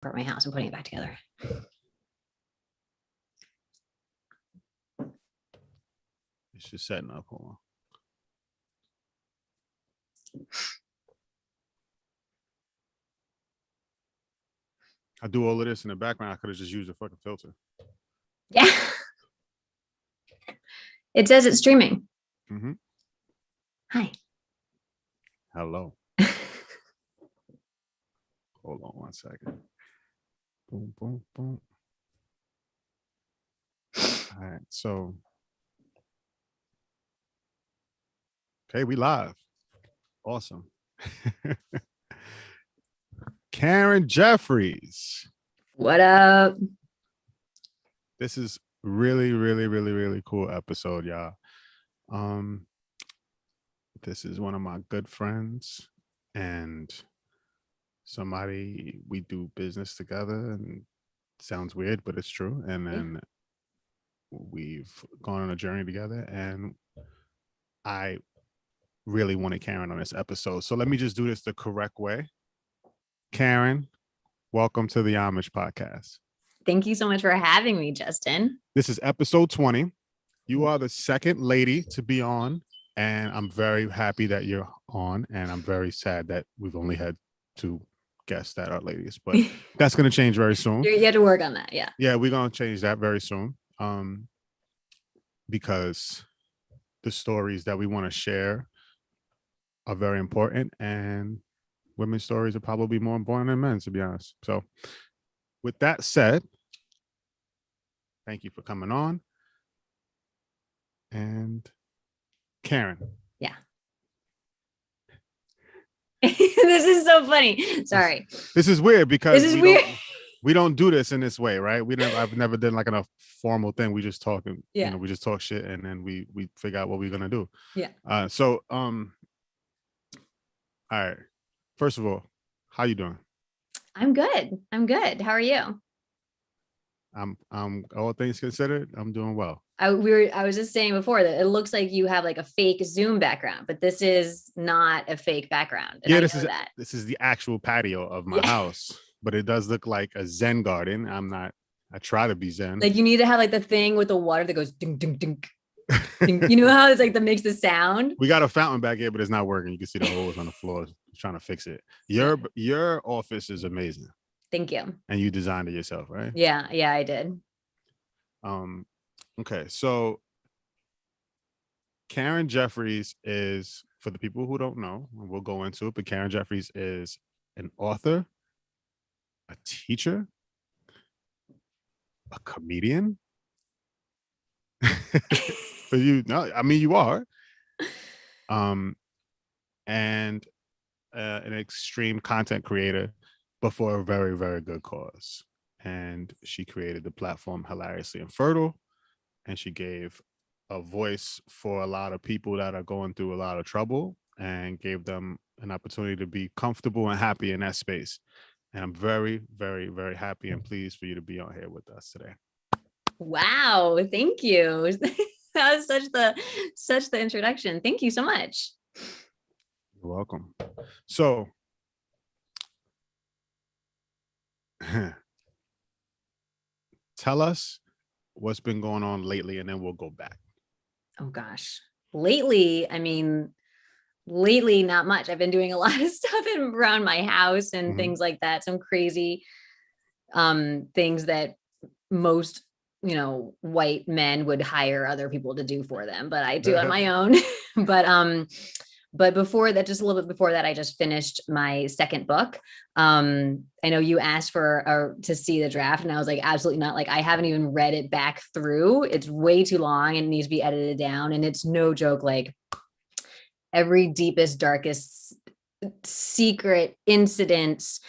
apart my house and putting it back together. It's just setting up. Hold on. I do all of this in the background. I could have just used a fucking filter. Yeah. It says it's streaming. Mm-hmm. Hi. Hello. Hold on 1 second. Boom, boom, boom. All right. So, okay, we live. Awesome. Karen Jeffries. What up? This is really cool episode, y'all. This is one of my good friends and somebody we do business together, and it sounds weird, but it's true. And then we've gone on a journey together, and I really wanted Karen on this episode. So let me just do this the correct way. Karen, welcome to the Homage Podcast. Thank you so much for having me, Justin. This is episode 20. You are the second lady to be on, and I'm very happy that you're on, and I'm very sad that we've only had 2 guests that are ladies, but that's going to change very soon. You have to work on that. Yeah, we're going to change that very soon, because the stories that we want to share are very important, and women's stories are probably more important than men's, to be honest. So with that said, thank you for coming on. And Karen. Yeah. This is so funny. Sorry. This is weird because this is weird. We don't do this in this way, right? I've never done like a formal thing. We just talk and we just talk shit, and then we figure out what we're gonna do. Yeah. So all right. First of all, how you doing? I'm good. How are you? I'm all things considered, I'm doing well. I was just saying before that it looks like you have like a fake Zoom background, but this is not a fake background. Yeah, this is the actual patio of my house, but it does look like a Zen garden. I try to be Zen. Like you need to have like the thing with the water that goes ding ding ding. You know how it's like that makes the sound? We got a fountain back here, but it's not working. You can see the holes on the floor. I'm trying to fix it. Your office is amazing. Thank you. And you designed it yourself, right? Yeah, I did. Okay, so Karen Jeffries is, for the people who don't know, we'll go into it, but Karen Jeffries is an author, a teacher, a comedian. But you are. And an extreme content creator, but for a very, very good cause. And she created the platform Hilariously Infertile, and she gave a voice for a lot of people that are going through a lot of trouble and gave them an opportunity to be comfortable and happy in that space. And I'm very, very, very happy and pleased for you to be on here with us today. Wow, thank you. That was such the introduction. Thank you so much. You're welcome. So tell us what's been going on lately, and then we'll go back. Oh gosh. Lately, not much. I've been doing a lot of stuff around my house and things like that. Some crazy things that most, white men would hire other people to do for them, but I do on my own. But before that, just a little bit before that, I just finished my second book. I know you asked to see the draft, and I was like, absolutely not. Like, I haven't even read it back through. It's way too long and it needs to be edited down. And it's no joke. Like every deepest, darkest secret incidents,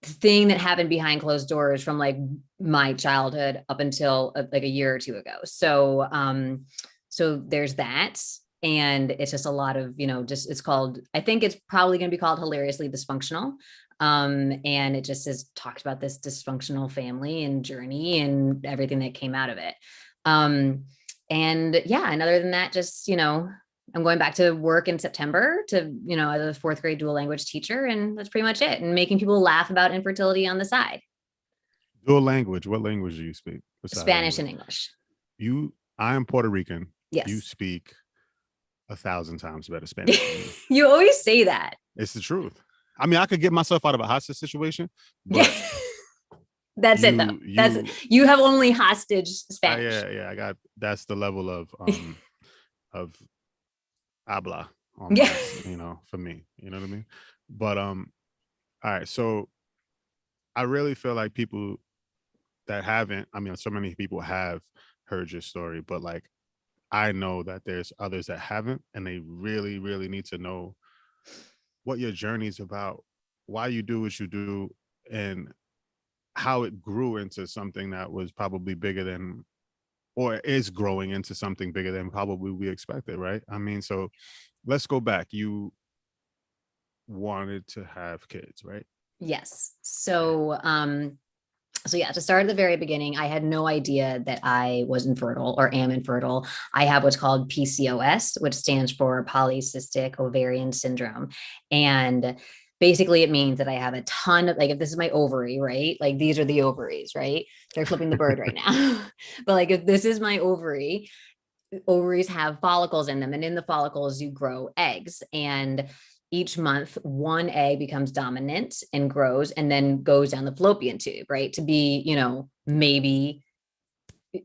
thing that happened behind closed doors from like my childhood up until like a year or 2 ago. So there's that. And it's just a lot of, I think it's probably going to be called Hilariously Dysfunctional. And it just is talked about this dysfunctional family and journey and everything that came out of it. And other than that, just, I'm going back to work in September to, as a fourth grade dual language teacher. And that's pretty much it. And making people laugh about infertility on the side. Dual language. What language do you speak? Spanish and English. I am Puerto Rican. Yes. You speak 1,000 times better Spanish than me. You always say that. It's the truth. I mean, I could get myself out of a hostage situation, but that's it though. You have only hostage Spanish. Yeah. That's the level of habla almost, for me. You know what I mean? But all right. So I really feel like people that haven't, so many people have heard your story, but like I know that there's others that haven't, and they really, really need to know what your journey is about, why you do what you do, and how it grew into something that was probably bigger than, or is growing into something bigger than probably we expected, right? I mean, so let's go back. You wanted to have kids, right? Yes. So to start at the very beginning, I had no idea that I was infertile or am infertile. I have what's called PCOS, which stands for polycystic ovarian syndrome. And basically it means that I have a ton of, like, if this is my ovary, right? Like these are the ovaries, right? They're flipping the bird right now. But like, if this is my ovary, ovaries have follicles in them, and in the follicles you grow eggs, and each month one egg becomes dominant and grows and then goes down the fallopian tube, right? To be, maybe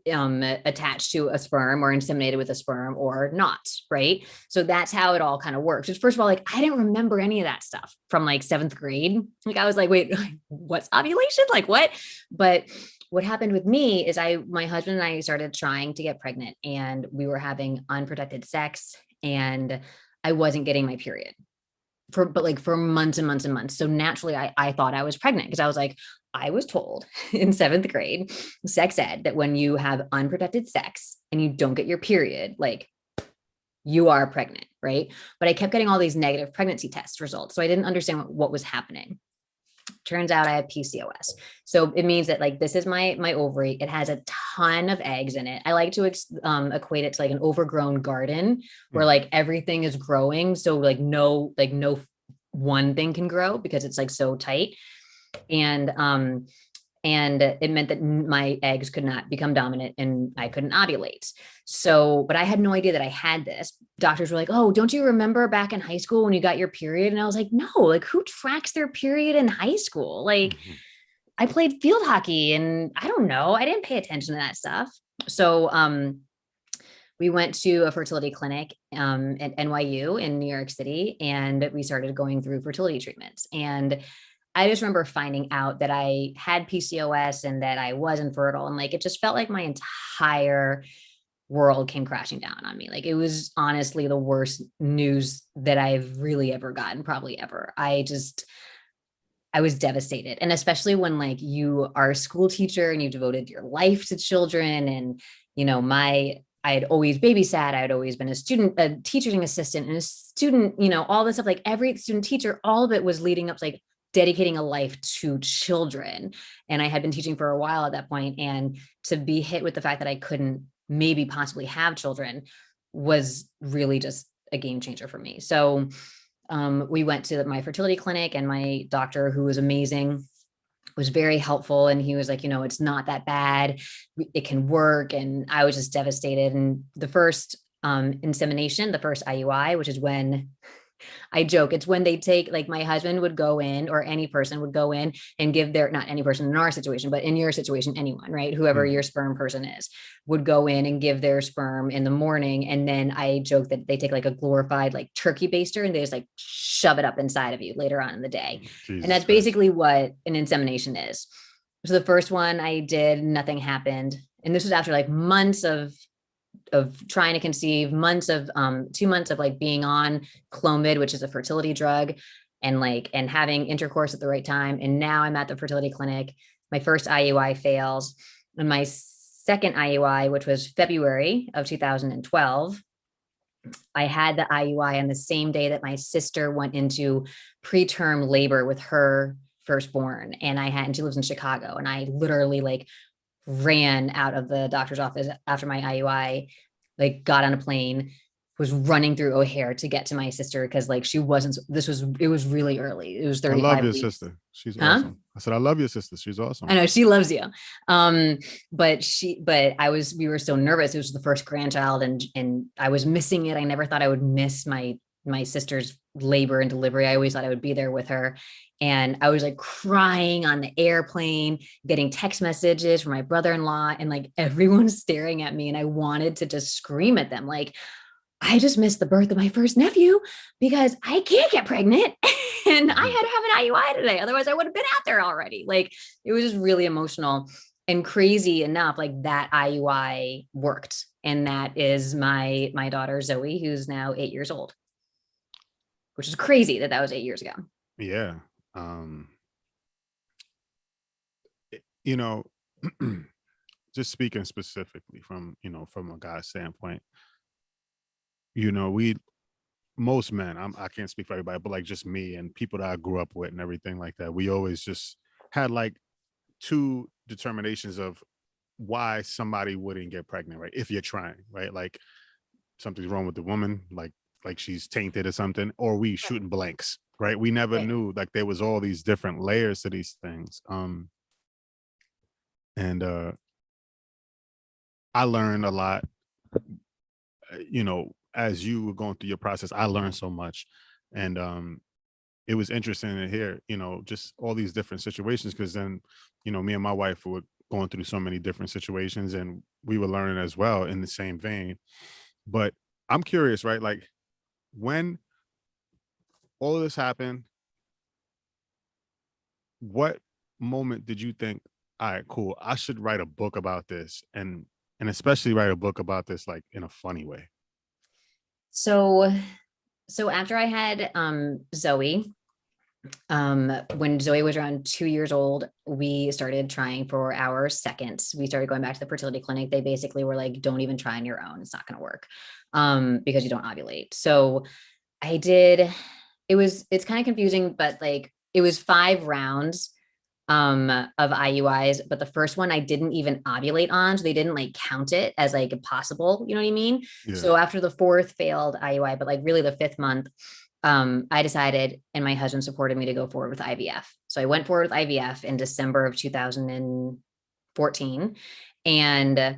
attached to a sperm or inseminated with a sperm or not, right? So that's how it all kind of works. Which, first of all, like, I didn't remember any of that stuff from like 7th grade. Like I was like, wait, what's ovulation? Like what? But what happened with me is my husband and I started trying to get pregnant, and we were having unprotected sex, and I wasn't getting my period for months and months and months. So naturally I thought I was pregnant, because I was like, I was told in 7th grade sex ed that when you have unprotected sex and you don't get your period, like, you are pregnant, right? But I kept getting all these negative pregnancy test results. So I didn't understand what was happening. Turns out I have PCOS. So it means that, like, this is my ovary. It has a ton of eggs in it. I like to equate it to like an overgrown garden where like everything is growing. So like no one thing can grow because it's like so tight. And it meant that my eggs could not become dominant and I couldn't ovulate. So, but I had no idea that I had this. Doctors were like, oh, don't you remember back in high school when you got your period? And I was like, no, like, who tracks their period in high school? Like, I played field hockey and I don't know, I didn't pay attention to that stuff. So, we went to a fertility clinic at NYU in New York City, and we started going through fertility treatments. And I just remember finding out that I had PCOS and that I was infertile. And like, it just felt like my entire world came crashing down on me. Like, it was honestly the worst news that I've really ever gotten, probably ever. I was devastated. And especially when like you are a school teacher and you devoted your life to children. And, I had always babysat. I had always been a teaching assistant and a student, all this stuff, like every student teacher, all of it was leading up to like dedicating a life to children. And I had been teaching for a while at that point. And to be hit with the fact that I couldn't maybe possibly have children was really just a game changer for me. So we went to my fertility clinic, and my doctor, who was amazing, was very helpful. And he was like, it's not that bad. It can work. And I was just devastated. And the first insemination, the first IUI, which is when I joke, it's when they take, like, my husband would go in, or any person would go in and give not any person in our situation, but in your situation, anyone, right? Whoever your sperm person is, would go in and give their sperm in the morning. And then I joke that they take like a glorified like turkey baster and they just like shove it up inside of you later on in the day. Jesus and that's Christ. Basically what an insemination is. So the first one I did, nothing happened. And this was after like months of trying to conceive, 2 months of like being on Clomid, which is a fertility drug, and having intercourse at the right time. And now I'm at the fertility clinic. My first IUI fails. And my second IUI, which was February of 2012, I had the IUI on the same day that my sister went into preterm labor with her firstborn. And she lives in Chicago. And I literally like ran out of the doctor's office after my IUI, like got on a plane, was running through O'Hare to get to my sister because like it was really early. It was I love 35 your weeks. sister. She's Huh? awesome. I said, I love your sister. She's awesome. I know she loves you. But we were so nervous. It was the first grandchild and I was missing it. I never thought I would miss my sister's labor and delivery. I always thought I would be there with her. And I was like crying on the airplane, getting text messages from my brother-in-law and like everyone's staring at me. And I wanted to just scream at them. Like, I just missed the birth of my first nephew because I can't get pregnant and I had to have an IUI today. Otherwise I would have been out there already. Like it was just really emotional and crazy enough. Like that IUI worked. And that is my daughter, Zoe, who's now 8 years old, which is crazy that was 8 years ago. Yeah. You know, just speaking specifically from a guy's standpoint, most men, I can't speak for everybody, but like just me and people that I grew up with and everything like that, we always just had like two determinations of why somebody wouldn't get pregnant, right? If you're trying, right? Like something's wrong with the woman, like she's tainted or something, or we shooting blanks, right? We never knew like there was all these different layers to these things. And I learned a lot, as you were going through your process. I learned so much. And it was interesting to hear, just all these different situations, because then, me and my wife were going through so many different situations and we were learning as well in the same vein. But I'm curious, right? Like when all of this happened, what moment did you think, all right, cool, I should write a book about this, and especially write a book about this like in a funny way? So after I had Zoe, when Zoe was around 2 years old, we started trying for our second. We started going back to the fertility clinic. They basically were like, don't even try on your own. It's not going to work because you don't ovulate. So I did. It's kind of confusing, but like it was 5 rounds of IUIs, but the first one I didn't even ovulate on, so they didn't like count it as like possible, you know what I mean? Yeah. So after the 4th failed IUI, but like really the 5th month, I decided, and my husband supported me to go forward with IVF. So I went forward with IVF in December of 2014, and I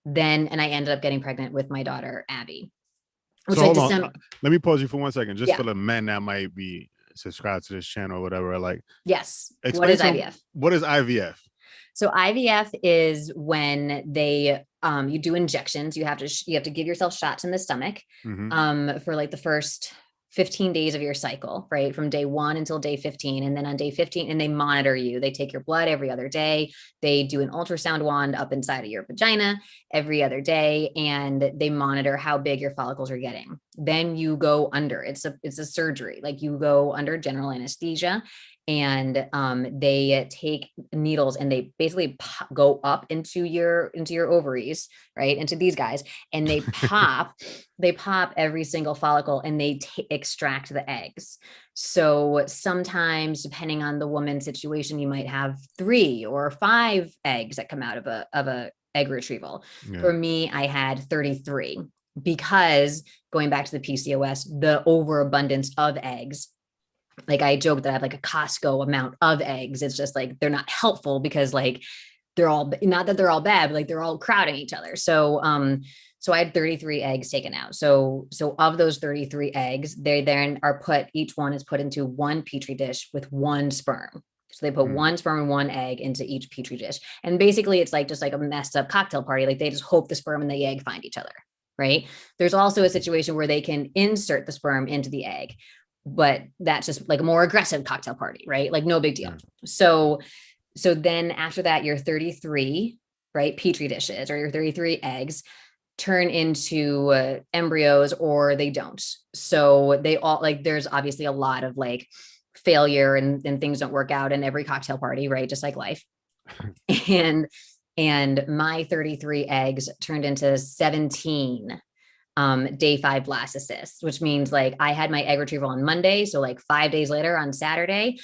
ended up getting pregnant with my daughter Abby. So hold on, let me pause you for 1 second, just for the men that might be subscribe to this channel or whatever, like, yes, what is IVF? What is IVF? So IVF is when they you do injections. You have to give yourself shots in the stomach for like the first 15 days of your cycle, right? From day 1 until day 15. And then on day 15, and they monitor you. They take your blood every other day. They do an ultrasound wand up inside of your vagina every other day. And they monitor how big your follicles are getting. Then you go under, it's a surgery. Like you go under general anesthesia, and they take needles and they basically go up into your ovaries, right? Into these guys, and they pop every single follicle, and they extract the eggs. So sometimes, depending on the woman's situation, you might have 3 or 5 eggs that come out of a egg retrieval. Yeah. For me, I had 33, because going back to the PCOS, the overabundance of eggs, like I joke that I have like a Costco amount of eggs. It's just like, they're not helpful because like they're all, not that they're all bad, but like they're all crowding each other. So, so I had 33 eggs taken out. So of those 33 eggs, they then are each one is put into 1 petri dish with 1 sperm. So they put 1 sperm and 1 egg into each petri dish. And basically it's like just like a messed up cocktail party. Like they just hope the sperm and the egg find each other, right? There's also a situation where they can insert the sperm into the egg, but that's just like a more aggressive cocktail party, right? Like no big deal. Yeah. So then after that, your 33, right, petri dishes or your 33 eggs turn into embryos, or they don't. So they all, like, there's obviously a lot of like failure and things don't work out in every cocktail party, right? Just like life. and my 33 eggs turned into 17 day 5 blastocysts, which means like I had my egg retrieval on Monday. So like 5 days later on Saturday,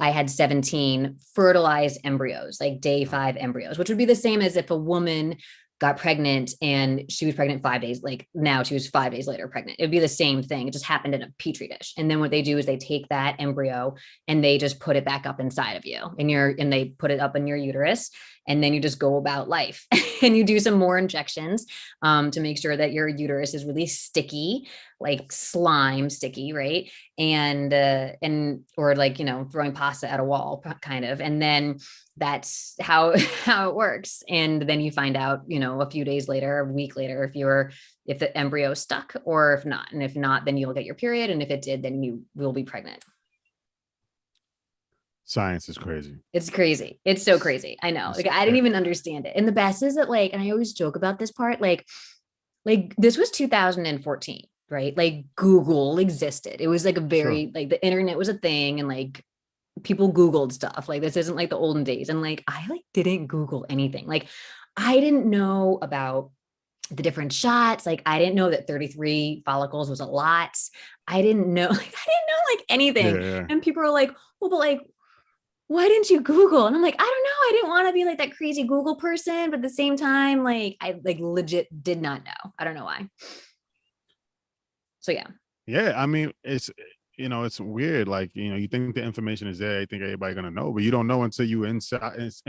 I had 17 fertilized embryos, like day 5 embryos, which would be the same as if a woman got pregnant and she was pregnant 5 days, like now she was 5 days later pregnant. It'd be the same thing. It just happened in a petri dish. And then what they do is they take that embryo and they just put it back up inside of you and they put it up in your uterus. And then you just go about life and you do some more injections to make sure that your uterus is really sticky, like slime sticky, right? And or like, throwing pasta at a wall kind of. And then that's how it works. And then you find out, a few days later, a week later, if the embryo stuck or if not. And if not, then you'll get your period. And if it did, then you will be pregnant. Science is crazy. It's crazy. It's so crazy. I know. Like I didn't even understand it. And the best is that and I always joke about this part, like this was 2014, right? Like Google existed. It was like a very, like the internet was a thing and like people Googled stuff. Like this isn't like the olden days. And like, I didn't Google anything. Like I didn't know about the different shots. Like I didn't know that 33 follicles was a lot. I didn't know anything. Yeah. And people were like, well, but like, why didn't you Google? And I'm like, I don't know. I didn't want to be like that crazy Google person, but at the same time, like I legit did not know. I don't know why. So yeah. Yeah. I mean, it's weird. Like, you think the information is there. You think everybody's going to know, but you don't know until you in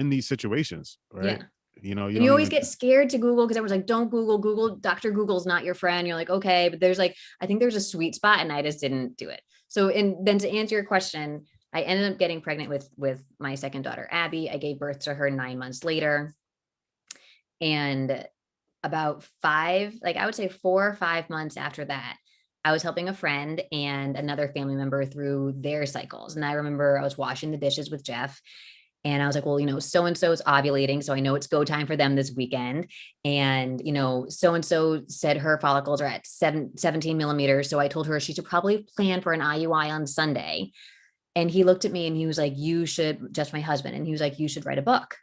these situations. Right. Yeah. You always get scared to Google because everyone's like, don't Google. Dr. Google's not your friend. You're like, okay, but I think there's a sweet spot and I just didn't do it. So, and then to answer your question, I ended up getting pregnant with my second daughter, Abby. I gave birth to her 9 months later. And about 4 or 5 months after that, I was helping a friend and another family member through their cycles. And I remember I was washing the dishes with Jeff. And I was like, well, so-and-so is ovulating. So I know it's go time for them this weekend. And, so-and-so said her follicles are at 17 millimeters. So I told her she should probably plan for an IUI on Sunday. And he looked at me and he was like, just my husband. And he was like, you should write a book.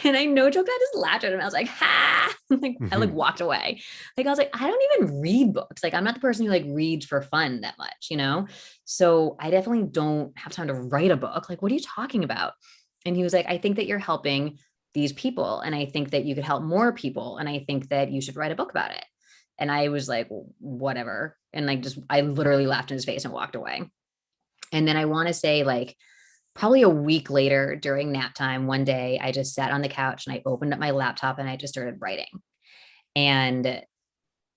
And I no joke, I just laughed at him. I was like, ha, I walked away. Like, I was like, I don't even read books. Like, I'm not the person who reads for fun that much, So I definitely don't have time to write a book. Like, what are you talking about? And he was like, I think that you're helping these people. And I think that you could help more people. And I think that you should write a book about it. And I was like, whatever. And I literally laughed in his face and walked away. And then I want to say probably a week later during nap time, one day, I just sat on the couch and I opened up my laptop and I just started writing. And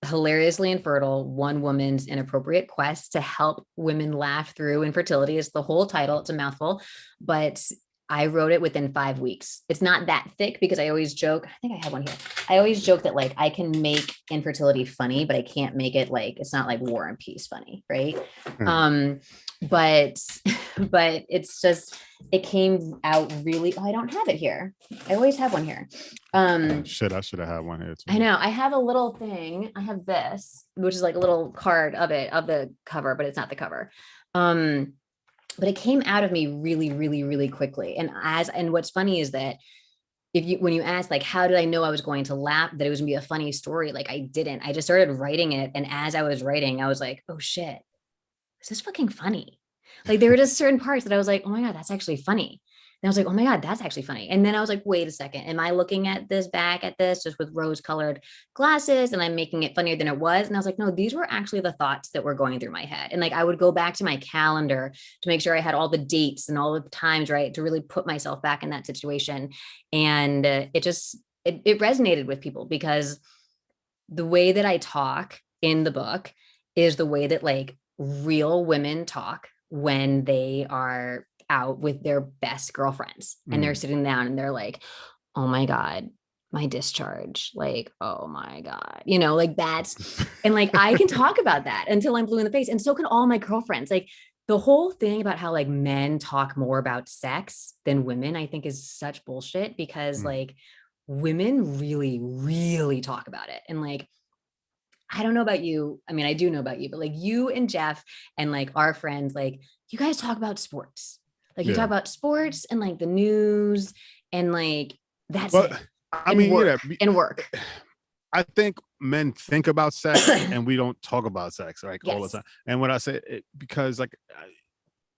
Hilariously Infertile, one woman's inappropriate quest to help women laugh through infertility is the whole title. It's a mouthful, but I wrote it within 5 weeks. It's not that thick because I always joke. I think I have one here. I always joke that I can make infertility funny, but I can't make it it's not like War and Peace funny, right? But it's just, it came out really, I don't have it here. I always have one here. I should have had one here too. I know. I have a little thing. I have this, which is a little card of the cover, but it's not the cover. But it came out of me really, really, really quickly. And what's funny is that when you ask, how did I know I was going to laugh, that it was gonna be a funny story? I didn't, I just started writing it. And as I was writing, I was like, oh shit, this is fucking funny. There were just certain parts that I was like, oh my God, that's actually funny. And I was like, oh my God, that's actually funny. And then I was like, wait a second, am I looking at this just with rose colored glasses and I'm making it funnier than it was? And I was like, no, these were actually the thoughts that were going through my head. And I would go back to my calendar to make sure I had all the dates and all the times, right, to really put myself back in that situation. And it resonated with people because the way that I talk in the book is the way that real women talk when they are out with their best girlfriends and they're sitting down and they're like, oh my God, my discharge. Oh my God, that's, and I can talk about that until I'm blue in the face. And so can all my girlfriends. The whole thing about how men talk more about sex than women, I think is such bullshit because women really, really talk about it. And I don't know about you. I mean, I do know about you, but you and Jeff and our friends, you guys talk about sports. You talk about sports and the news and that's it. I mean, and work. I think men think about sex and we don't talk about sex all the time. And when I say it, because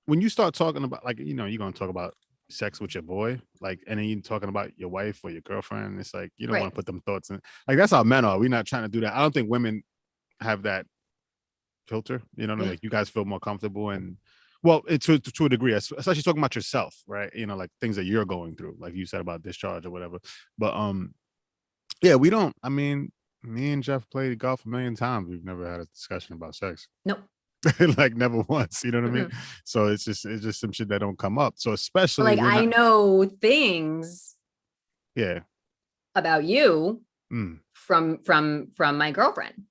when you start talking about you're going to talk about sex with your boy, like, and then you're talking about your wife or your girlfriend. It's like you don't Right. want to put them thoughts in. Like that's how men are. We're not trying to do that. I don't think women have that filter. You know what I mean? Yeah. Like you guys feel more comfortable and well, to a degree, especially talking about yourself, right? You know, like things that you're going through, like you said about discharge or whatever. But yeah, we don't. I mean, me and Jeff played golf a million times. We've never had a discussion about sex. Nope. Like never once. You know what I mean? Mm-mm. So it's just some shit that don't come up. So especially Like when I know things yeah. about you Mm. from my girlfriend.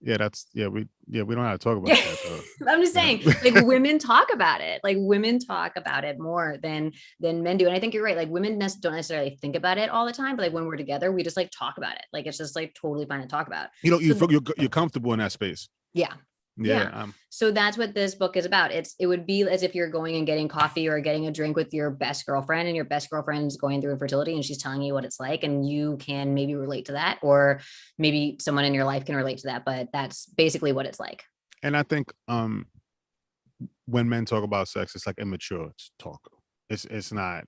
Yeah, we don't know how to talk about Yeah. that though. I'm just saying, like women talk about it. Like women talk about it more than men do. And I think you're right. Like women don't necessarily think about it all the time, but like when we're together, we just like talk about it. Like it's just like totally fine to talk about. You know, So, you're comfortable in that space. yeah. Yeah. So that's what this book is about. It would be as if you're going and getting coffee or getting a drink with your best girlfriend, and your best girlfriend's going through infertility and she's telling you what it's like, and you can maybe relate to that, or maybe someone in your life can relate to that, but that's basically what it's like. And I think when men talk about sex, it's like immature talk. It's not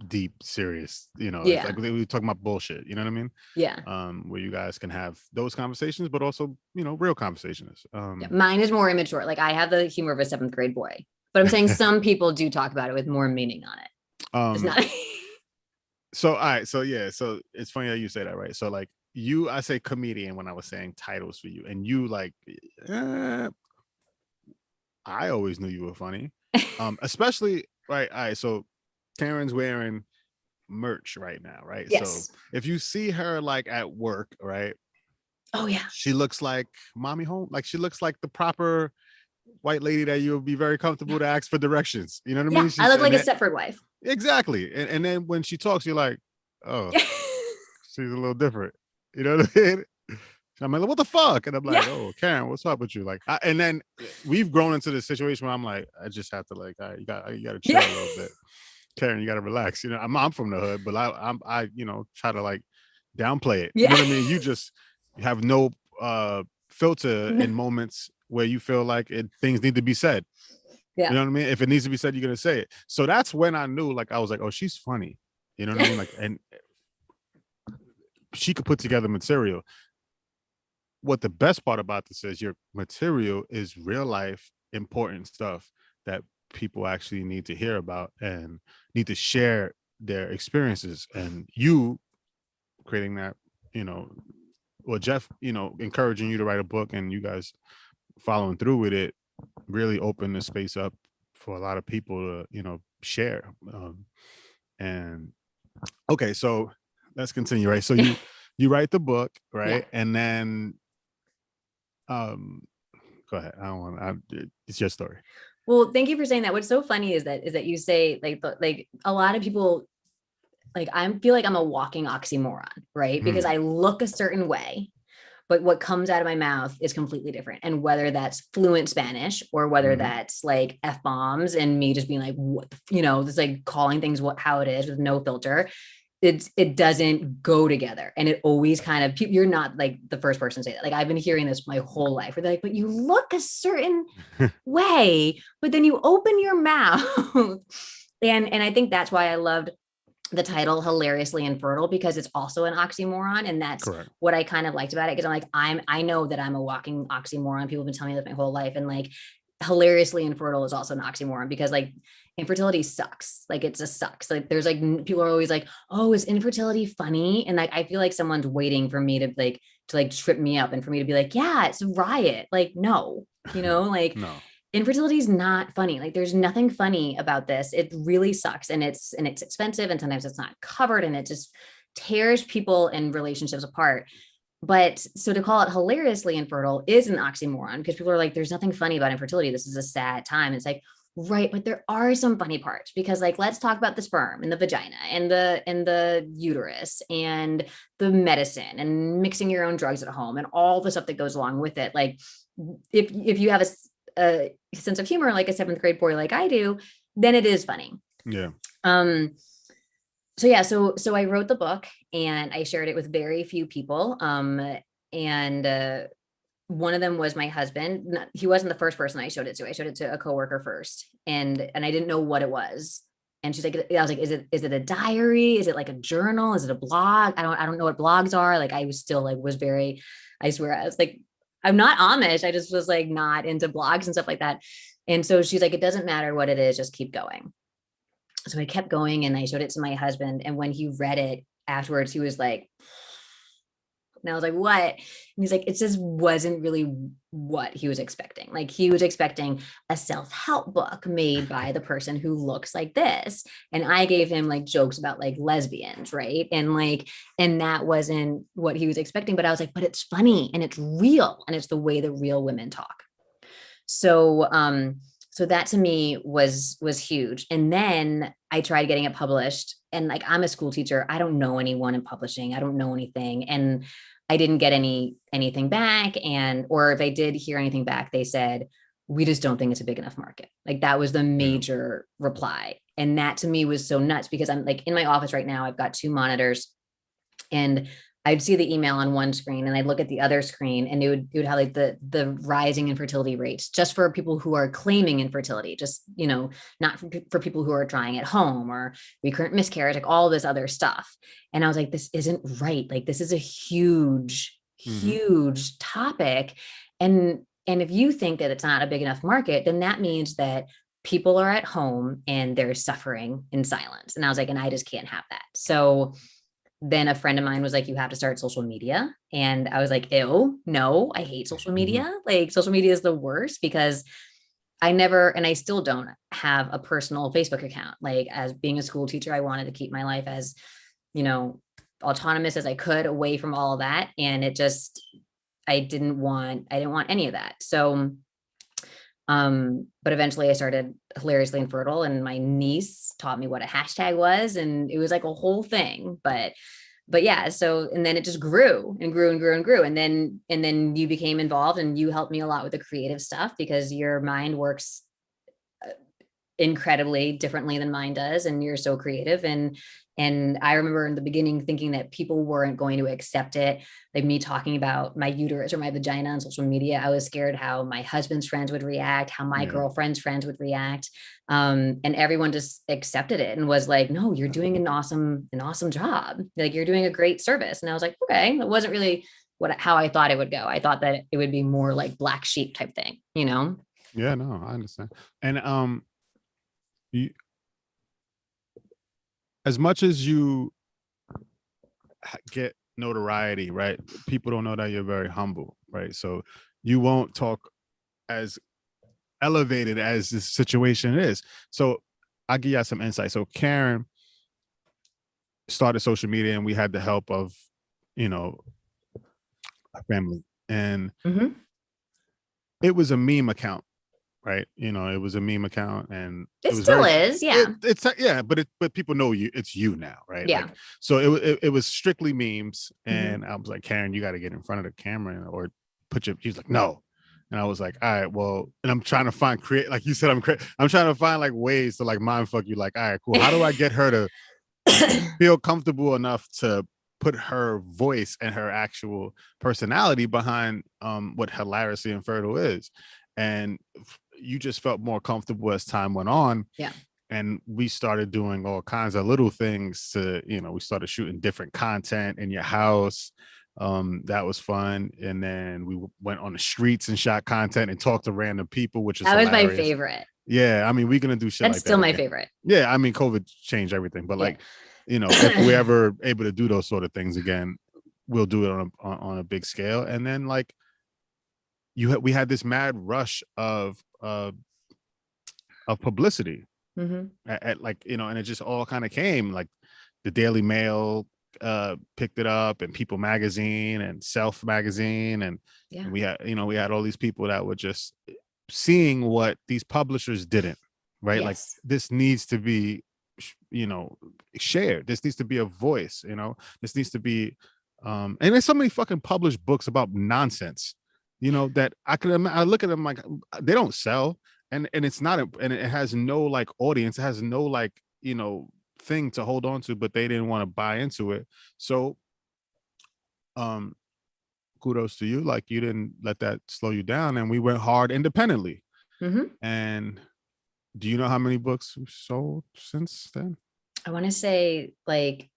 deep, serious, you know. Yeah. It's like we're talking about bullshit, you know what I mean? Yeah. Where you guys can have those conversations, but also, you know, real conversations. Yeah, mine is more immature. Like I have the humor of a 7th grade boy, but I'm saying some people do talk about it with more meaning on it. It's not. So all right, so yeah, so it's funny that you say that, right? So like I say comedian when I was saying titles for you, and you like I always knew you were funny. Especially right. All right, so Karen's wearing merch right now, right? Yes. So if you see her like at work, right? Oh yeah. She looks like mommy home, like she looks like the proper white lady that you'll be very comfortable to ask for directions. You know what I mean? I look like a Stepford wife. Exactly. And then when she talks, you're like, oh, she's a little different. You know what I mean? I'm like, what the fuck? And I'm like, oh, Karen, what's up with you? Like, and then we've grown into this situation where I'm like, I just have to like, you got to chill a little bit. Karen, you got to relax. You know, I'm from the hood, but I you know, try to like downplay it. You know what I mean? You just have no filter in moments where you feel like things need to be said. Yeah. You know what I mean? If it needs to be said, you're going to say it. So that's when I knew, like, I was like, oh, she's funny. You know what I mean? Like, and she could put together material. What the best part about this is your material is real life important stuff that people actually need to hear about and need to share their experiences. And you creating that, you know, well, Jeff, you know, encouraging you to write a book and you guys following through with it really opened the space up for a lot of people to, you know, share. And okay, so let's continue, right? So you write the book, right? And then go ahead. I don't want to, it's your story. Well, thank you for saying that. What's so funny is that you say like a lot of people, like I feel like I'm a walking oxymoron, right? Because I look a certain way, but what comes out of my mouth is completely different. And whether that's fluent Spanish or whether that's like F-bombs and me just being like, what, you know, just like calling things how it is with no filter, it doesn't go together. And it always kind of, you're not like the first person to say that. Like I've been hearing this my whole life where they're like, but you look a certain way, but then you open your mouth. and I think that's why I loved the title Hilariously Infertile, because it's also an oxymoron. And that's what I kind of liked about it. Cause I'm like, I know that I'm a walking oxymoron. People have been telling me that my whole life. And like hilariously infertile is also an oxymoron because like infertility sucks. Like it just sucks. Like there's like, people are always like, oh, is infertility funny? And like, I feel like someone's waiting for me to trip me up and for me to be like, yeah, it's a riot. Like, no, you know, like no. Infertility is not funny. Like there's nothing funny about this. It really sucks. And it's expensive and sometimes it's not covered and it just tears people and relationships apart. But so to call it hilariously infertile is an oxymoron because people are like, there's nothing funny about infertility. This is a sad time. It's like, right. But there are some funny parts because like, let's talk about the sperm and the vagina and the uterus and the medicine and mixing your own drugs at home and all the stuff that goes along with it. Like if you have a sense of humor, like a 7th grade boy, like I do, then it is funny. Yeah. So yeah, so I wrote the book and I shared it with very few people. And one of them was my husband. He wasn't the first person I showed it to. I showed it to a coworker first, and I didn't know what it was And she's like, I was like, is it a diary? Is it like a journal? Is it a blog? I don't know what blogs are. Like, I was still like, I swear, I was like, I'm not Amish. I just was like not into blogs and stuff like that. And so she's like, it doesn't matter what it is, just keep going. So I kept going and I showed it to my husband. And when he read it afterwards, he was like, and I was like, what? And he's like, it just wasn't really what he was expecting. Like, he was expecting a self-help book made by the person who looks like this. And I gave him like jokes about like lesbians, right? And that wasn't what he was expecting. But I was like, but it's funny and it's real. And it's the way that real women talk. So so that to me was huge. And then I tried getting it published, and like, I'm a school teacher, I don't know anyone in publishing, I don't know anything, and I didn't get anything back. And or if I did hear anything back, they said, we just don't think it's a big enough market. Like, that was the major reply. And that to me was so nuts, because I'm like in my office right now, I've got 2 monitors, and I'd see the email on one screen and I'd look at the other screen, and it would have like the rising infertility rates just for people who are claiming infertility, just, not for people who are trying at home, or recurrent miscarriage, like all this other stuff. And I was like, this isn't right. Like, this is a huge, huge topic. And if you think that it's not a big enough market, then that means that people are at home and they're suffering in silence. And I was like, and I just can't have that. So then a friend of mine was like, you have to start social media. And I was like, ew, no, I hate social media. Like, social media is the worst, because I never, and I still don't have a personal Facebook account. Like, as being a school teacher, I wanted to keep my life as, autonomous as I could, away from all of that. And it just, I didn't want any of that. So, but eventually I started Hilariously Infertile, and my niece taught me what a hashtag was, and it was like a whole thing. But yeah, so, and then it just grew and grew and grew and grew. And then you became involved, and you helped me a lot with the creative stuff, because your mind works incredibly differently than mine does, and you're so creative. And I remember in the beginning thinking that people weren't going to accept it, like me talking about my uterus or my vagina on social media. I was scared how my husband's friends would react, how my girlfriend's friends would react. And everyone just accepted it and was like, no, you're doing an awesome job. Like, you're doing a great service. And I was like, okay, it wasn't really how I thought it would go. I thought that it would be more like black sheep type thing, Yeah, no, I understand. And you, as much as you get notoriety, right? People don't know that you're very humble, right? So you won't talk as elevated as this situation is. So I'll give you some insight. So Karen started social media, and we had the help of, our family, and it was a meme account, right? It was a meme account, and it still is. Yeah. But people know it's you now, right? Yeah. Like, so it was strictly memes. And I was like, Karen, you got to get in front of the camera or she's like, no. And I was like, all right, well, and I'm trying to find like you said, I'm trying to find like ways to like mind fuck you. Like, all right, cool. How do I get her to feel comfortable enough to put her voice and her actual personality behind what Hilariously Infertile is? And you just felt more comfortable as time went on. Yeah. And we started doing all kinds of little things to, we started shooting different content in your house. That was fun. And then we went on the streets and shot content and talked to random people, which is that was hilarious. my favorite. Yeah, I mean, we're gonna do shit That's like that. Still my favorite. Yeah, I mean, COVID changed everything, but like, if we're ever able to do those sort of things again, we'll do it on a big scale. And then like, we had this mad rush of publicity at like, and it just all kind of came. Like, the Daily Mail picked it up, and People Magazine and Self Magazine, and we had all these people that were just seeing what these publishers didn't, right? Yes. Like, this needs to be shared. This needs to be a voice. This needs to be and there's so many fucking published books about nonsense, that I look at them like, they don't sell, and it's not and it has no like audience, it has no like thing to hold on to, but they didn't want to buy into it. So kudos to you, like, you didn't let that slow you down, and we went hard independently. And Do you know how many books we've sold since then? I want to say like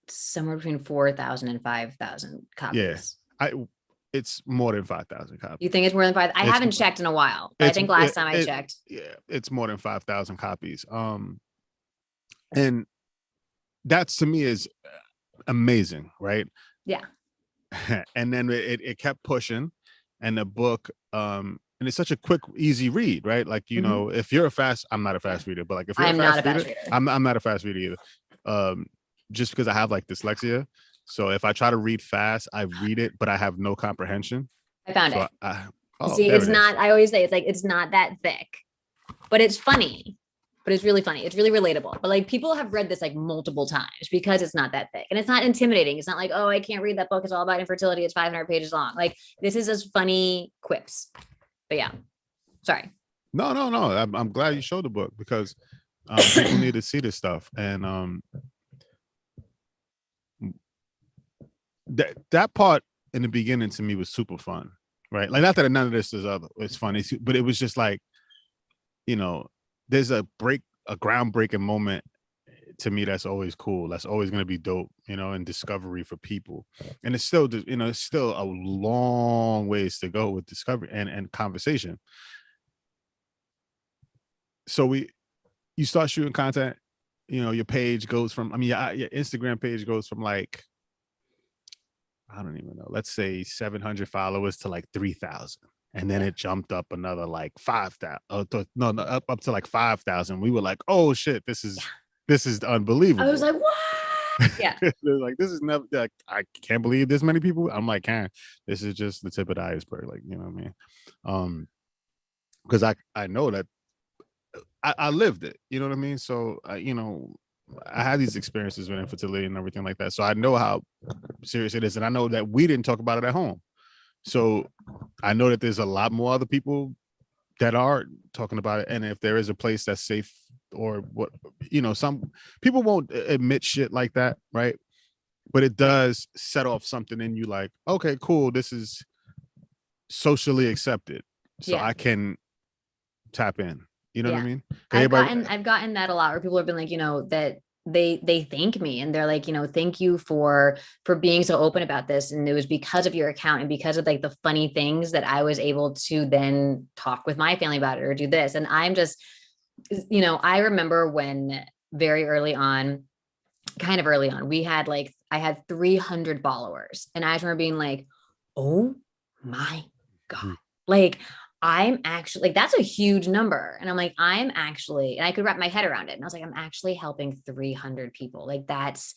somewhere between 4,000 and 5,000 Yeah, copies. it's more than 5,000 copies. You think it's more than five? I It's haven't checked in a while, but I think last time I checked. Yeah, it's more than 5,000 copies. And that's to me is amazing, right? Yeah. And then it kept pushing, and the book, and it's such a quick, easy read, right? Like, you know, if you're I'm not a fast reader, but like if you're I'm not a fast reader. I'm not a fast reader either. Just because I have like dyslexia. So if I try to read fast, I read it, but I have no comprehension. I found it. See, it's not, I always say it's not that thick, but it's funny. But it's really funny. It's really relatable. But like people have read this like multiple times because it's not that thick and it's not intimidating. It's not like, oh, I can't read that book. It's all about infertility. It's 500 pages long. Like this is just funny quips. But yeah, sorry. No. I'm glad you showed the book because people need to see this stuff. And that part in the beginning to me was super fun, right? Like not that none of this is it's funny, but it was just like, you know, there's a groundbreaking moment to me that's always cool. That's always going to be dope, you know, and discovery for people. And it's still, you know, it's still a long ways to go with discovery and conversation. So you start shooting content, you know, your page goes from, your Instagram page goes from like, I don't even know, let's say 700 followers to like 3,000. And then it jumped up another like 5,000. Up to like 5,000. We were like, oh shit, this is unbelievable. I was like, what? Yeah. Like this is never, like, I can't believe this many people. I'm like, this is just the tip of the iceberg. Like, you know what I mean? Because I know that I lived it. You know what I mean? So you know, I had these experiences with infertility and everything like that. So I know how serious it is, and I know that we didn't talk about it at home. So I know that there's a lot more other people that are talking about it. And if there is a place that's safe or what, you know, some people won't admit shit like that, right? But it does set off something in you like, okay, cool, this is socially accepted. So I can tap in. You know what I mean? I've gotten that a lot where people have been like, you know, that they thank me and they're like, you know, thank you for being so open about this. And it was because of your account and because of like the funny things that I was able to then talk with my family about it or do this. And I'm just, you know, I remember when very early on, kind of early on, I had 300 followers and I remember being like, oh my God, like I'm actually like, that's a huge number. And I'm like, and I could wrap my head around it. And I was like, I'm actually helping 300 people. Like that's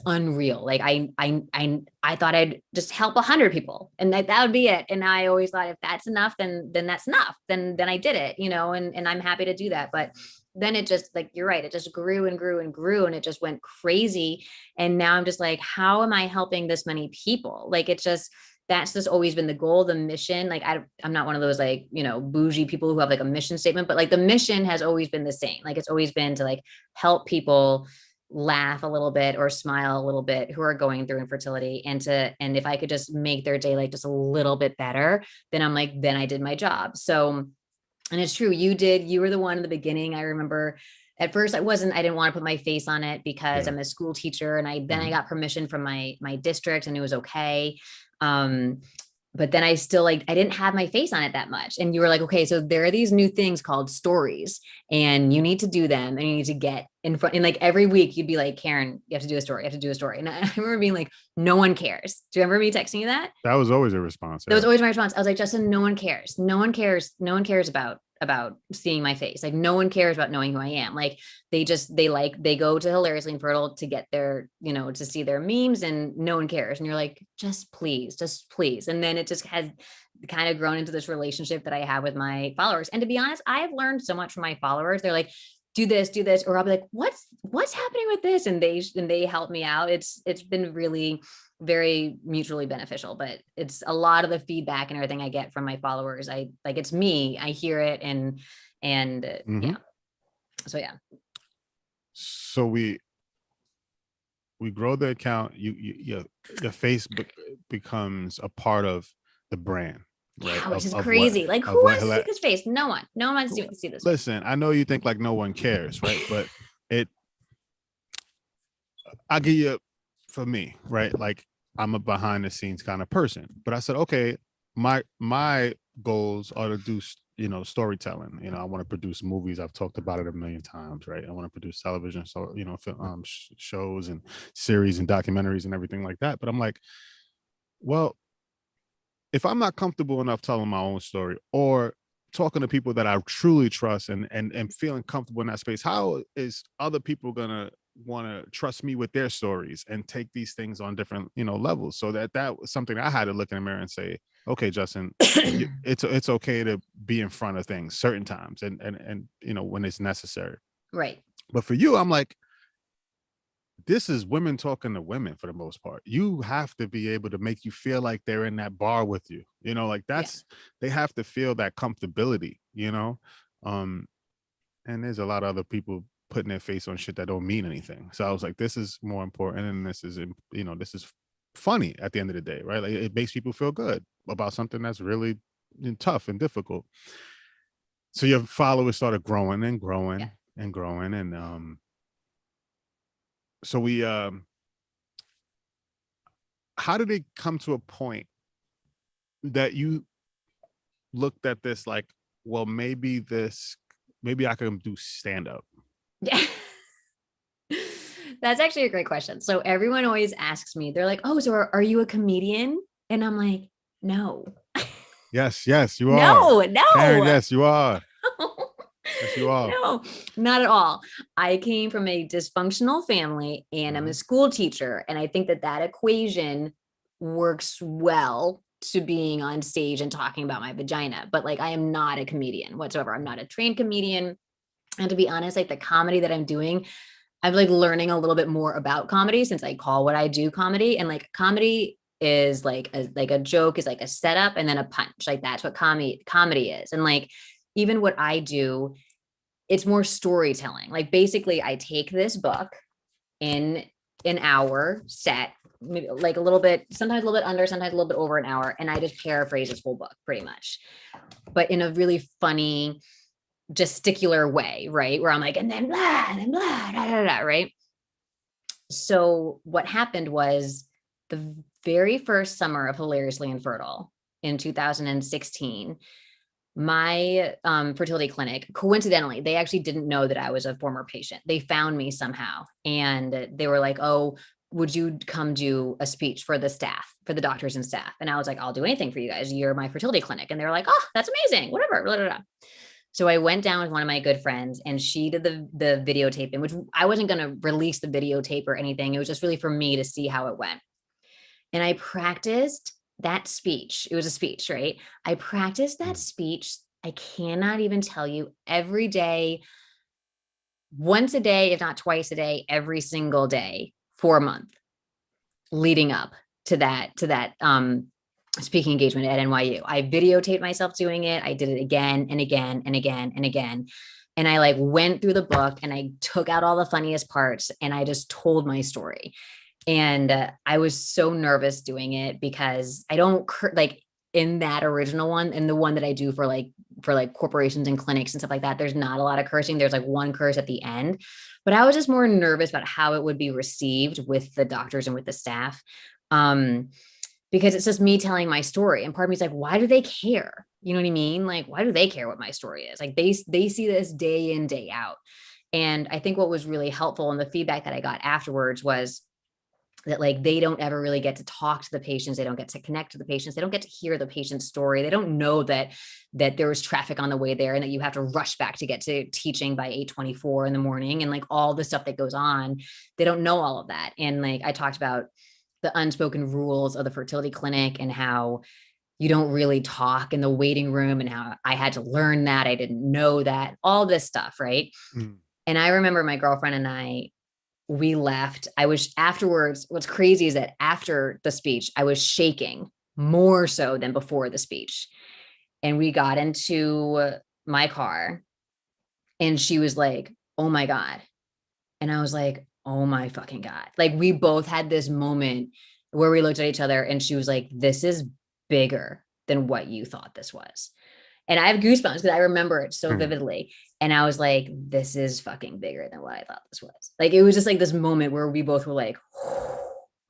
unreal. Like I thought I'd just help 100 people and that would be it. And I always thought if that's enough, then that's enough. Then I did it, you know, and I'm happy to do that. But then it just, like, you're right. It just grew and grew and grew and it just went crazy. And now I'm just like, how am I helping this many people? Like, it's just, that's just always been the goal, the mission. Like I'm not one of those like, you know, bougie people who have like a mission statement, but like the mission has always been the same. Like it's always been to like help people laugh a little bit or smile a little bit who are going through infertility and if I could just make their day like just a little bit better, then I'm like, then I did my job. So, and it's true. You were the one in the beginning. I remember at first I didn't want to put my face on it because I'm a school teacher and I got permission from my district and it was okay. But then I still I didn't have my face on it that much. And you were like, okay, so there are these new things called stories and you need to do them and you need to get in front. And like every week you'd be like, Karen, you have to do a story. You have to do a story. And I remember being like, no one cares. Do you remember me texting you that? That was always a response. That was always my response. I was like, Justin, no one cares. No one cares. No one cares about seeing my face. Like no one cares about knowing who I am. Like they go to Hilariously Infertile to get their, you know, to see their memes and no one cares. And you're like, just please. And then it just has kind of grown into this relationship that I have with my followers. And to be honest, I've learned so much from my followers. They're like, do this, or I'll be like, what's happening with this? And they help me out. It's been really very mutually beneficial, but it's a lot of the feedback and everything I get from my followers. It's me, I hear it and yeah. So yeah. So we grow the account. The face becomes a part of the brand. right? Yeah, which is Of what crazy. Like, who of what wants to see this face? No one. No one wants to see this face. listen, I know you think like no one cares, right? But I'll give you, for me, right? Like, I'm a behind the scenes kind of person, but I said, okay, my goals are to do, storytelling. I want to produce movies. I've talked about it a million times, right? I want to produce television, so shows and series and documentaries and everything like that. But I'm like, well, if I'm not comfortable enough telling my own story or talking to people that I truly trust and feeling comfortable in that space, how is other people gonna want to trust me with their stories and take these things on different levels? So that was something I had to look in the mirror and say, okay, Justin, it's okay to be in front of things certain times and when it's necessary. Right. But for you, I'm like, this is women talking to women for the most part. You have to be able to make you feel like they're in that bar with you. Like that's, they have to feel that comfortability, and there's a lot of other people putting their face on shit that don't mean anything. So I was like, this is more important, and this is this is funny at the end of the day, right? Like, it makes people feel good about something that's really tough and difficult. So your followers started growing and growing and growing, and so we how did it come to a point that you looked at this like, well, maybe I can do stand-up? Yeah. That's actually a great question. So everyone always asks me, they're like, oh, so are you a comedian? And I'm like, no. Yes, you are. No. Karen, yes, you are. Yes, you are. No, not at all. I came from a dysfunctional family and I'm a school teacher. And I think that equation works well to being on stage and talking about my vagina. But like, I am not a comedian whatsoever. I'm not a trained comedian. And to be honest, like the comedy that I'm doing, I'm like learning a little bit more about comedy since I call what I do comedy. And like comedy is like a joke is like a setup and then a punch. Like that's what comedy is. And like even what I do, it's more storytelling. Like basically I take this book in an hour set, maybe like a little bit, sometimes a little bit under, sometimes a little bit over an hour. And I just paraphrase this whole book pretty much, but in a really funny, gesticular way, right? Where I'm like, and then blah, da, da, da, right? So what happened was the very first summer of Hilariously Infertile in 2016, my fertility clinic, coincidentally, they actually didn't know that I was a former patient. They found me somehow and they were like, oh, would you come do a speech for the staff, for the doctors and staff? And I was like, I'll do anything for you guys. You're my fertility clinic. And they were like, oh, that's amazing. Whatever. Blah, blah, blah. So I went down with one of my good friends and she did the videotaping, which I wasn't going to release the videotape or anything. It was just really for me to see how it went. And I practiced that speech. It was a speech, right? I practiced that speech. I cannot even tell you, every day, once a day, if not twice a day, every single day for a month leading up to that speaking engagement at NYU. I videotaped myself doing it. I did it again and again and again and again. And I like went through the book and I took out all the funniest parts and I just told my story. And I was so nervous doing it because I don't like in that original one and the one that I do for like corporations and clinics and stuff like that. There's not a lot of cursing. There's like one curse at the end, but I was just more nervous about how it would be received with the doctors and with the staff. Because it's just me telling my story. And part of me is like, why do they care? You know what I mean? Like, why do they care what my story is? Like they see this day in, day out. And I think what was really helpful and the feedback that I got afterwards was that like, they don't ever really get to talk to the patients. They don't get to connect to the patients. They don't get to hear the patient's story. They don't know that there was traffic on the way there and that you have to rush back to get to teaching by 8:24 in the morning and like all the stuff that goes on. They don't know all of that. And like, I talked about the unspoken rules of the fertility clinic and how you don't really talk in the waiting room and how I had to learn that. I didn't know that, all this stuff. Right. And I remember my girlfriend and we left. I was afterwards. What's crazy is that after the speech, I was shaking more so than before the speech. And we got into my car and she was like, oh my God. And I was like, oh my fucking God. Like we both had this moment where we looked at each other and she was like, this is bigger than what you thought this was. And I have goosebumps because I remember it so vividly. And I was like, this is fucking bigger than what I thought this was. Like, it was just like this moment where we both were like,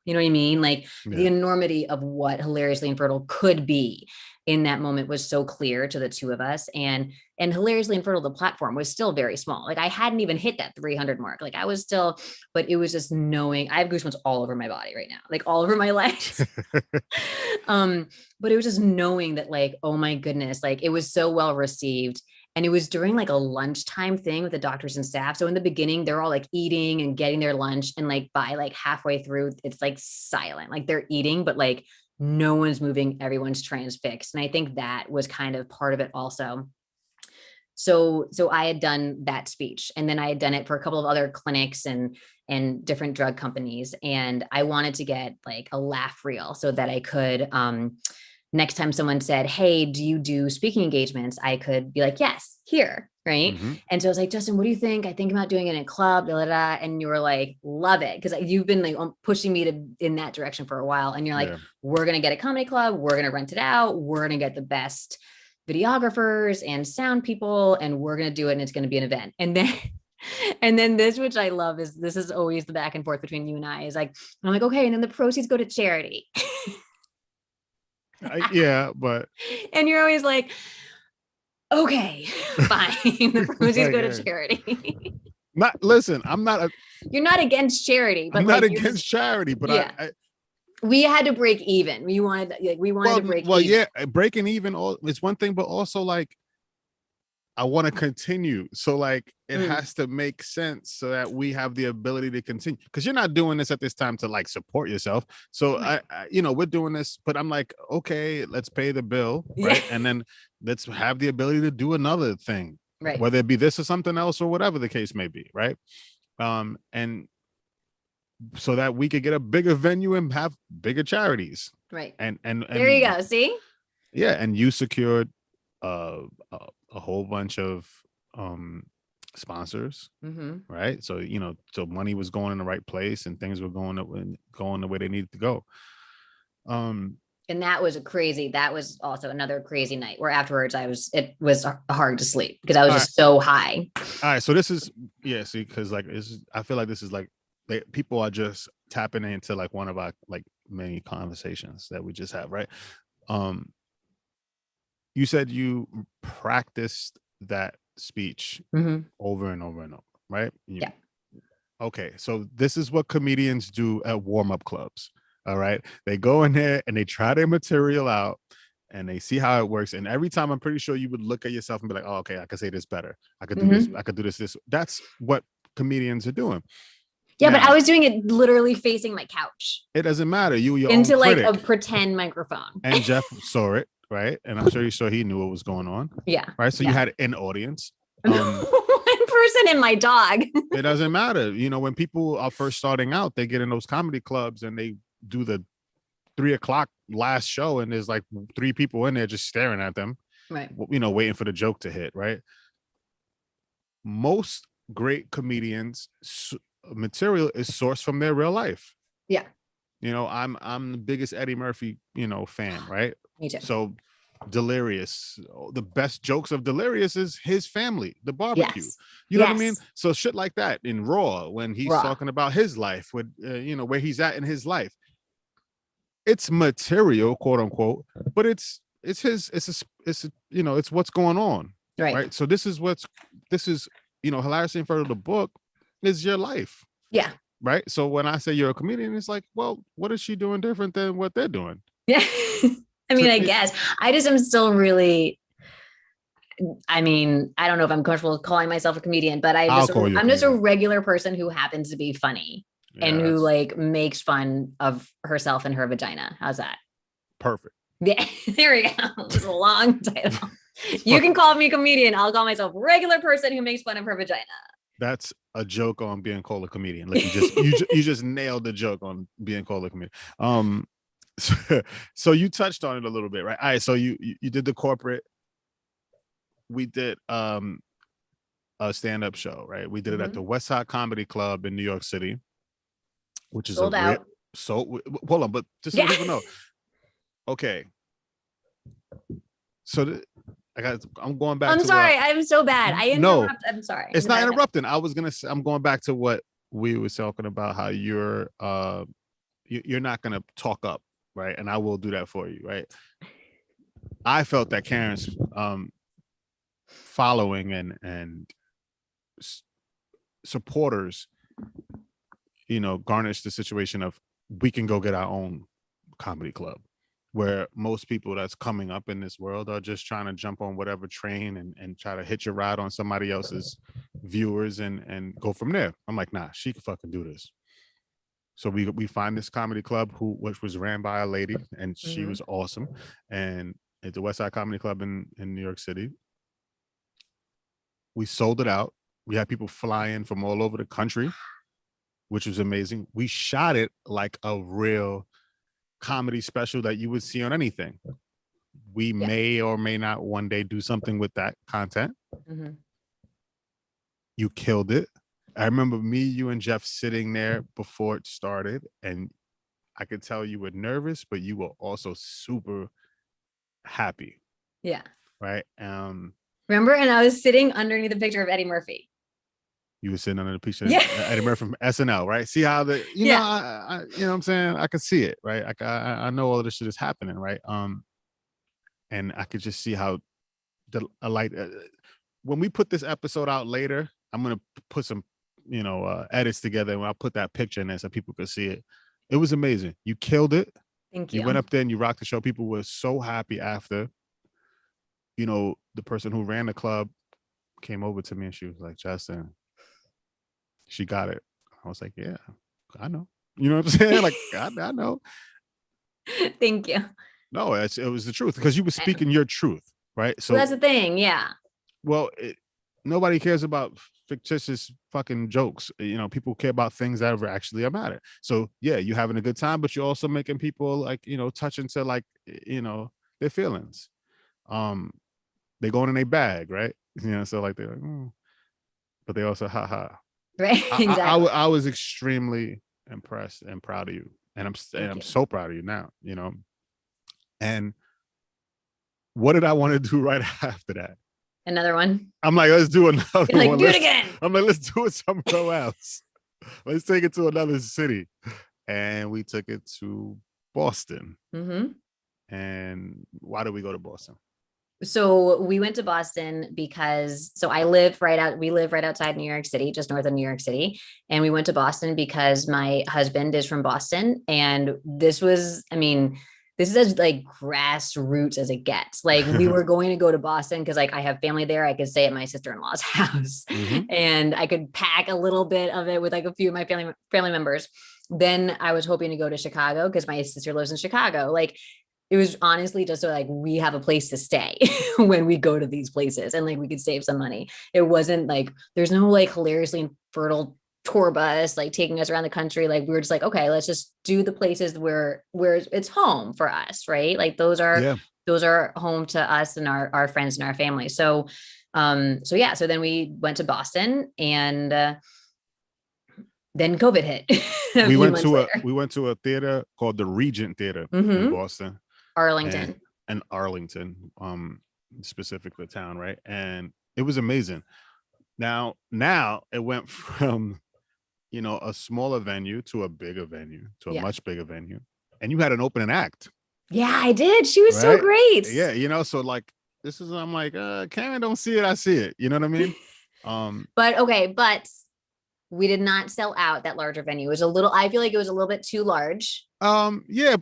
you know what I mean? Like the enormity of what Hilariously Infertile could be in that moment was so clear to the two of us. And Hilariously Infertile, the platform, was still very small. Like I hadn't even hit that 300 mark. Like I was still, but it was just knowing, I have goosebumps all over my body right now, like all over my legs. But it was just knowing that like, oh my goodness, like it was so well received. And it was during like a lunchtime thing with the doctors and staff. So in the beginning, they're all like eating and getting their lunch. And like by like halfway through, it's like silent, like they're eating, but like no one's moving, everyone's transfixed. And I think that was kind of part of it also. So I had done that speech, and then I had done it for a couple of other clinics and different drug companies. And I wanted to get like a laugh reel so that I could, next time someone said, hey, do you do speaking engagements? I could be like, yes, here. Right. Mm-hmm. And so I was like, Justin, what do you think? I think about doing it in a club, blah, blah, blah. And you were like, love it. Cause you've been like pushing me in that direction for a while. And you're like, we're going to get a comedy club. We're going to rent it out. We're going to get the best videographers and sound people, and we're going to do it. And it's going to be an event. And then this, which I love, is this is always the back and forth between you and I, is like, I'm like, okay. And then the proceeds go to charity. But and you're always like, okay, fine. The proceeds go to charity. You're not against charity, but I'm not against charity, but we had to break even. We wanted to break even. Well, yeah, breaking even is one thing, but also like I want to continue. So like it has to make sense so that we have the ability to continue, because you're not doing this at this time to like support yourself. So I we're doing this, but I'm like, okay, let's pay the bill. Right. And then let's have the ability to do another thing, right? Whether it be this or something else or whatever the case may be. Right. And so that we could get a bigger venue and have bigger charities. Right. And there you go. See? Yeah. And you secured a whole bunch of sponsors, right? So so money was going in the right place and things were going the way they needed to go. And that was also another crazy night where afterwards it was hard to sleep because I was just so high. All right, so this is see, because like I feel like this is like people are just tapping into like one of our like many conversations that we just have, right? You said you practiced that speech over and over and over, right? Yeah. Okay, so this is what comedians do at warm-up clubs. All right, they go in there and they try their material out and they see how it works. And every time, I'm pretty sure you would look at yourself and be like, oh, okay, I could say this better. I could do this. I could do this. That's what comedians are doing. Yeah, now, but I was doing it literally facing my couch. It doesn't matter. You were your into own like critic. A pretend microphone. And Jeff saw it, right? And I'm sure he knew what was going on. Yeah. Right. So you had an audience. One person and my dog. It doesn't matter. When people are first starting out, they get in those comedy clubs and they do the 3:00 last show, and there's like 3 people in there just staring at them. Right. Waiting for the joke to hit. Right. Most great comedians material is sourced from their real life. Yeah. I'm the biggest Eddie Murphy, fan, right? Me too. So Delirious, the best jokes of Delirious is his family, the barbecue. Yes. You know what I mean? So shit like that in Raw, when he's talking about his life with, where he's at in his life. It's material, quote unquote, but it's what's going on. Right. So this is Hilariously Infertile, the book, is your life. Yeah. Right. So when I say you're a comedian, it's like, well, what is she doing different than what they're doing? Yeah. I mean, I guess I just am still really, I don't know if I'm comfortable calling myself a comedian, but I'm just a regular person who happens to be funny and who like makes fun of herself and her vagina. How's that? Perfect. Yeah. There we go. It's a long title. You can call me a comedian. I'll call myself regular person who makes fun of her vagina. That's a joke on being called a comedian. Like you just nailed the joke on being called a comedian. So you touched on it a little bit, right? All right. So you did the corporate. We did a stand-up show, right? We did it at the West Side Comedy Club in New York City, which is sold out. So hold on, but just so people know. Okay. I'm going back. I'm sorry. I'm so bad. I No, interrupt. I'm sorry. it's not interrupting. I was gonna say, I'm going back to what we were talking about, how you're not gonna talk up, right? And I will do that for you, right? I felt that Karen's following and supporters, garnish the situation of we can go get our own comedy club, where most people that's coming up in this world are just trying to jump on whatever train and try to hitch a ride on somebody else's viewers and go from there. I'm like, nah, she can fucking do this. So we find this comedy club which was ran by a lady, and she was awesome. And at the West Side Comedy Club in New York City, we sold it out. We had people fly in from all over the country, which was amazing. We shot it like a real comedy special that you would see on anything. We may or may not one day do something with that content. You killed it. I remember me, you, and Jeff sitting there before it started, and I could tell you were nervous, but you were also super happy. Yeah. Right. Remember, and I was sitting underneath a picture of Eddie Murphy. You were sitting under the picture of Eddie Murphy from SNL, right? See how know, you know what I'm saying? I could see it, right? I know all of this shit is happening, right? And I could just see how when we put this episode out later, I'm gonna put some, edits together, and I'll put that picture in there so people could see it. It was amazing. You killed it. Thank you. You went up there and you rocked the show. People were so happy after. The person who ran the club came over to me and she was like, Justin, she got it. I was like, yeah, I know. You know what I'm saying? Like, I know. Thank you. No, it was the truth, because you were speaking your truth, right? So that's the thing. Yeah. Well, nobody cares about fictitious fucking jokes. People care about things that actually matter. So yeah, you're having a good time, but you're also making people like, touch into like, their feelings. They going in a bag, right? So like they're like, but they also haha. Right. Exactly. I was extremely impressed and proud of you, and I'm so proud of you now. And what did I want to do right after that? Another one. I'm like, let's do another one. Do it again. I'm like, let's do it somewhere else. Let's take it to another city, and we took it to Boston. And why did we go to Boston? So we went to Boston because we live right outside New York City, just north of New York City. And we went to Boston because my husband is from Boston. And this is as like grassroots as it gets. Like we were going to go to Boston because like I have family there. I could stay at my sister-in-law's house and I could pack a little bit of it with like a few of my family members. Then I was hoping to go to Chicago because my sister lives in Chicago. Like, it was honestly just so like we have a place to stay when we go to these places and like we could save some money. It wasn't like there's no like hilariously infertile tour bus like taking us around the country. Like we were just like, okay, let's just do the places where it's home for us, right? Like those are home to us and our friends and our family. So then we went to Boston, and then COVID hit. We went to a theater called the Regent Theater in Boston. Arlington, specifically town, right? And it was amazing. Now it went from, a smaller venue to a bigger venue, to a much bigger venue. And you had an opening act. Yeah, I did. She was so great. Yeah, so like, I'm like, Karen don't see it, I see it. You know what I mean? But we did not sell out that larger venue. I feel like it was a little bit too large. Yeah,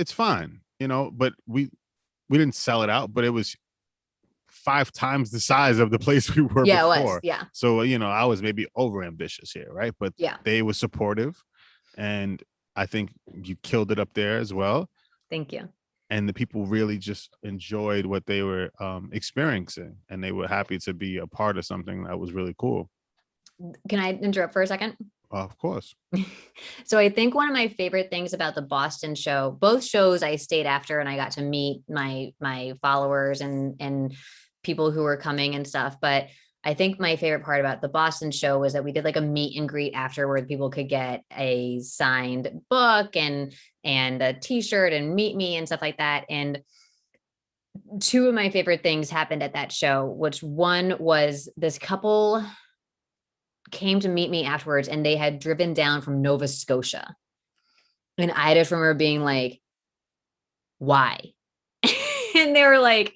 it's fine, but we didn't sell it out, but it was 5 times the size of the place we were before. It was, yeah. So, I was maybe over ambitious here, right? But they were supportive, and I think you killed it up there as well. Thank you. And the people really just enjoyed what they were experiencing, and they were happy to be a part of something that was really cool. Can I interrupt for a second? Of course. So I think one of my favorite things about the Boston show, both shows I stayed after and I got to meet my followers and people who were coming and stuff. But I think my favorite part about the Boston show was that we did like a meet and greet after where people could get a signed book and a t-shirt and meet me and stuff like that. And two of my favorite things happened at that show, which one was this couple came to meet me afterwards and they had driven down from Nova Scotia. And I just remember being like, why? And they were like,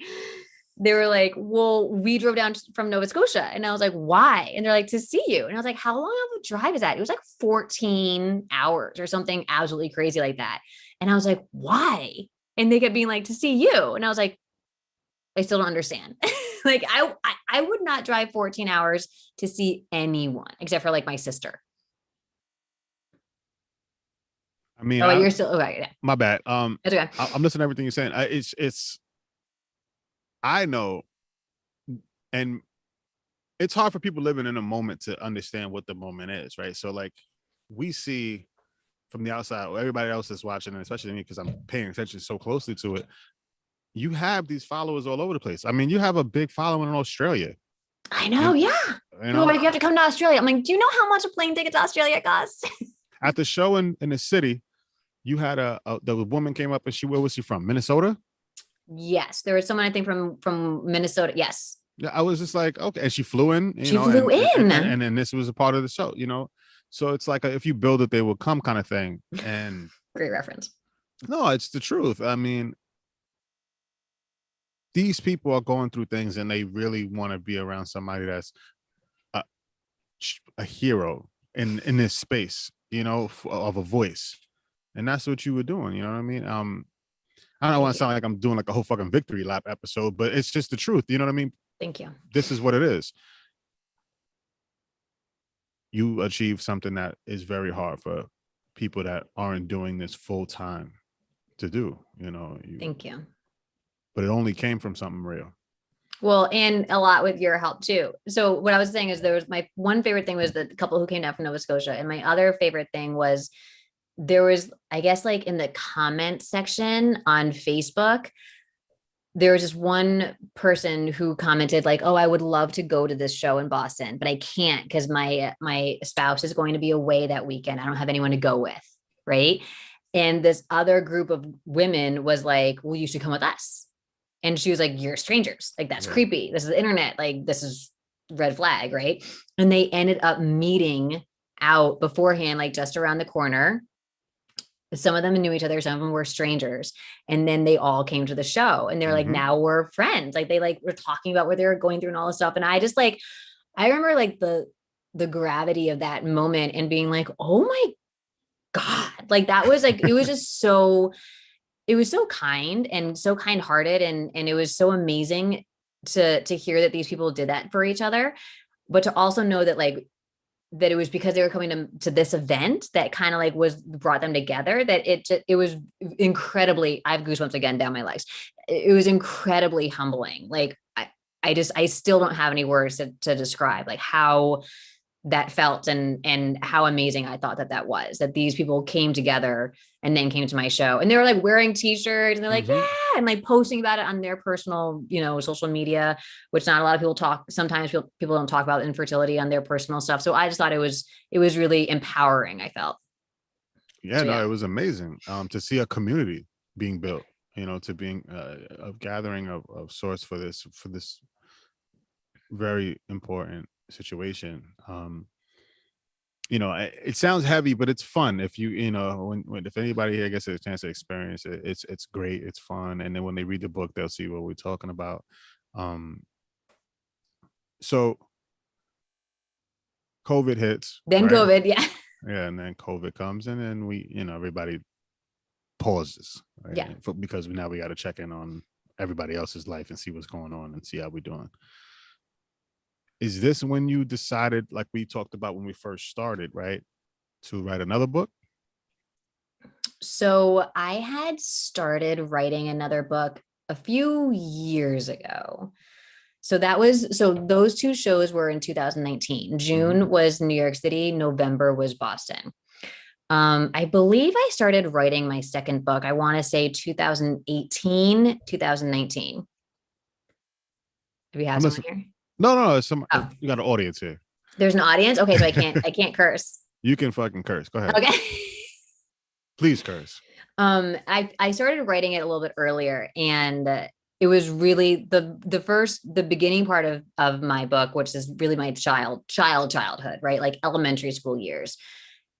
well, we drove down from Nova Scotia. And I was like, why? And they're like, to see you. And I was like, how long of a drive is that? It was like 14 hours or something absolutely crazy like that. And I was like, why? And they kept being like, to see you. And I was like, I still don't understand. Like I would not drive 14 hours to see anyone except for like my sister. I mean, you're still okay. Yeah. My bad. It's okay. I'm listening to everything you're saying. It's I know, and it's hard for people living in a moment to understand what the moment is, right? So like we see from the outside, or everybody else that's watching, and especially me because I'm paying attention so closely to it. You have these followers all over the place. I mean, you have a big following in Australia. I know, yeah. You know, like you have to come to Australia. I'm like, do you know how much a plane ticket to Australia costs? At the show in the city, you had the woman came up and where was she from? Minnesota? Yes, there was someone I think from Minnesota. Yes. Yeah, I was just like, okay, and she flew in. She flew in, and then this was a part of the show, you know. So it's like if you build it, they will come kind of thing. And great reference. No, it's the truth. I mean, these people are going through things, and they really want to be around somebody that's a hero in this space, you know, of a voice. And that's what you were doing, you know what I mean? I don't want to sound like I'm doing like a whole fucking victory lap episode, but it's just the truth, you know what I mean? Thank you. This is what it is. You achieve something that is very hard for people that aren't doing this full time to do, you know. Thank you. But it only came from something real. Well, and a lot with your help too. So what I was saying is my one favorite thing was the couple who came down from Nova Scotia. And my other favorite thing was there was, I guess, like in the comment section on Facebook, there was just one person who commented like, oh, I would love to go to this show in Boston, but I can't because my spouse is going to be away that weekend. I don't have anyone to go with. Right. And this other group of women was like, well, you should come with us. And she was like, you're strangers. Like, that's creepy. This is the internet. Like, this is red flag. Right. And they ended up meeting out beforehand, like just around the corner. Some of them knew each other. Some of them were strangers. And then they all came to the show and they're like, now we're friends. Like they were talking about what they were going through and all this stuff. And I just like, I remember like the gravity of that moment and being like, oh my God, like that was like, it was just so, it was so kind and so kind-hearted. And it was so amazing to hear that these people did that for each other, but to also know that like, that it was because they were coming to this event that kind of like brought them together, that it was incredibly, I have goosebumps again down my legs. It was incredibly humbling. Like I still don't have any words to describe like how that felt and how amazing I thought that was, that these people came together and then came to my show and they were like wearing t-shirts and they're like, yeah, and like posting about it on their personal, you know, social media, which not a lot of people talk. Sometimes people don't talk about infertility on their personal stuff. So I just thought it was really empowering. I felt. Yeah, it was amazing to see a community being built, you know, to being a gathering of sorts for this very important situation. You know, it sounds heavy, but it's fun. If you know, if anybody here gets a chance to experience it, it's great, it's fun. And then when they read the book, they'll see what we're talking about. So COVID hits. Then right? COVID, yeah. Yeah, and then COVID comes, and then we, you know, everybody pauses, right? Yeah. Because now we got to check in on everybody else's life and see what's going on and see how we're doing. Is this when you decided, like we talked about when we first started, right, to write another book? So I had started writing another book a few years ago. So those two shows were in 2019. June was New York City, November was Boston. I believe I started writing my second book, I want to say 2018, 2019. Do we have someone here? No, you got an audience here. There's an audience? Okay, so I can't curse. You can fucking curse. Go ahead. Okay. Please curse. I started writing it a little bit earlier, and it was really the beginning part of my book, which is really my childhood, right? Like elementary school years.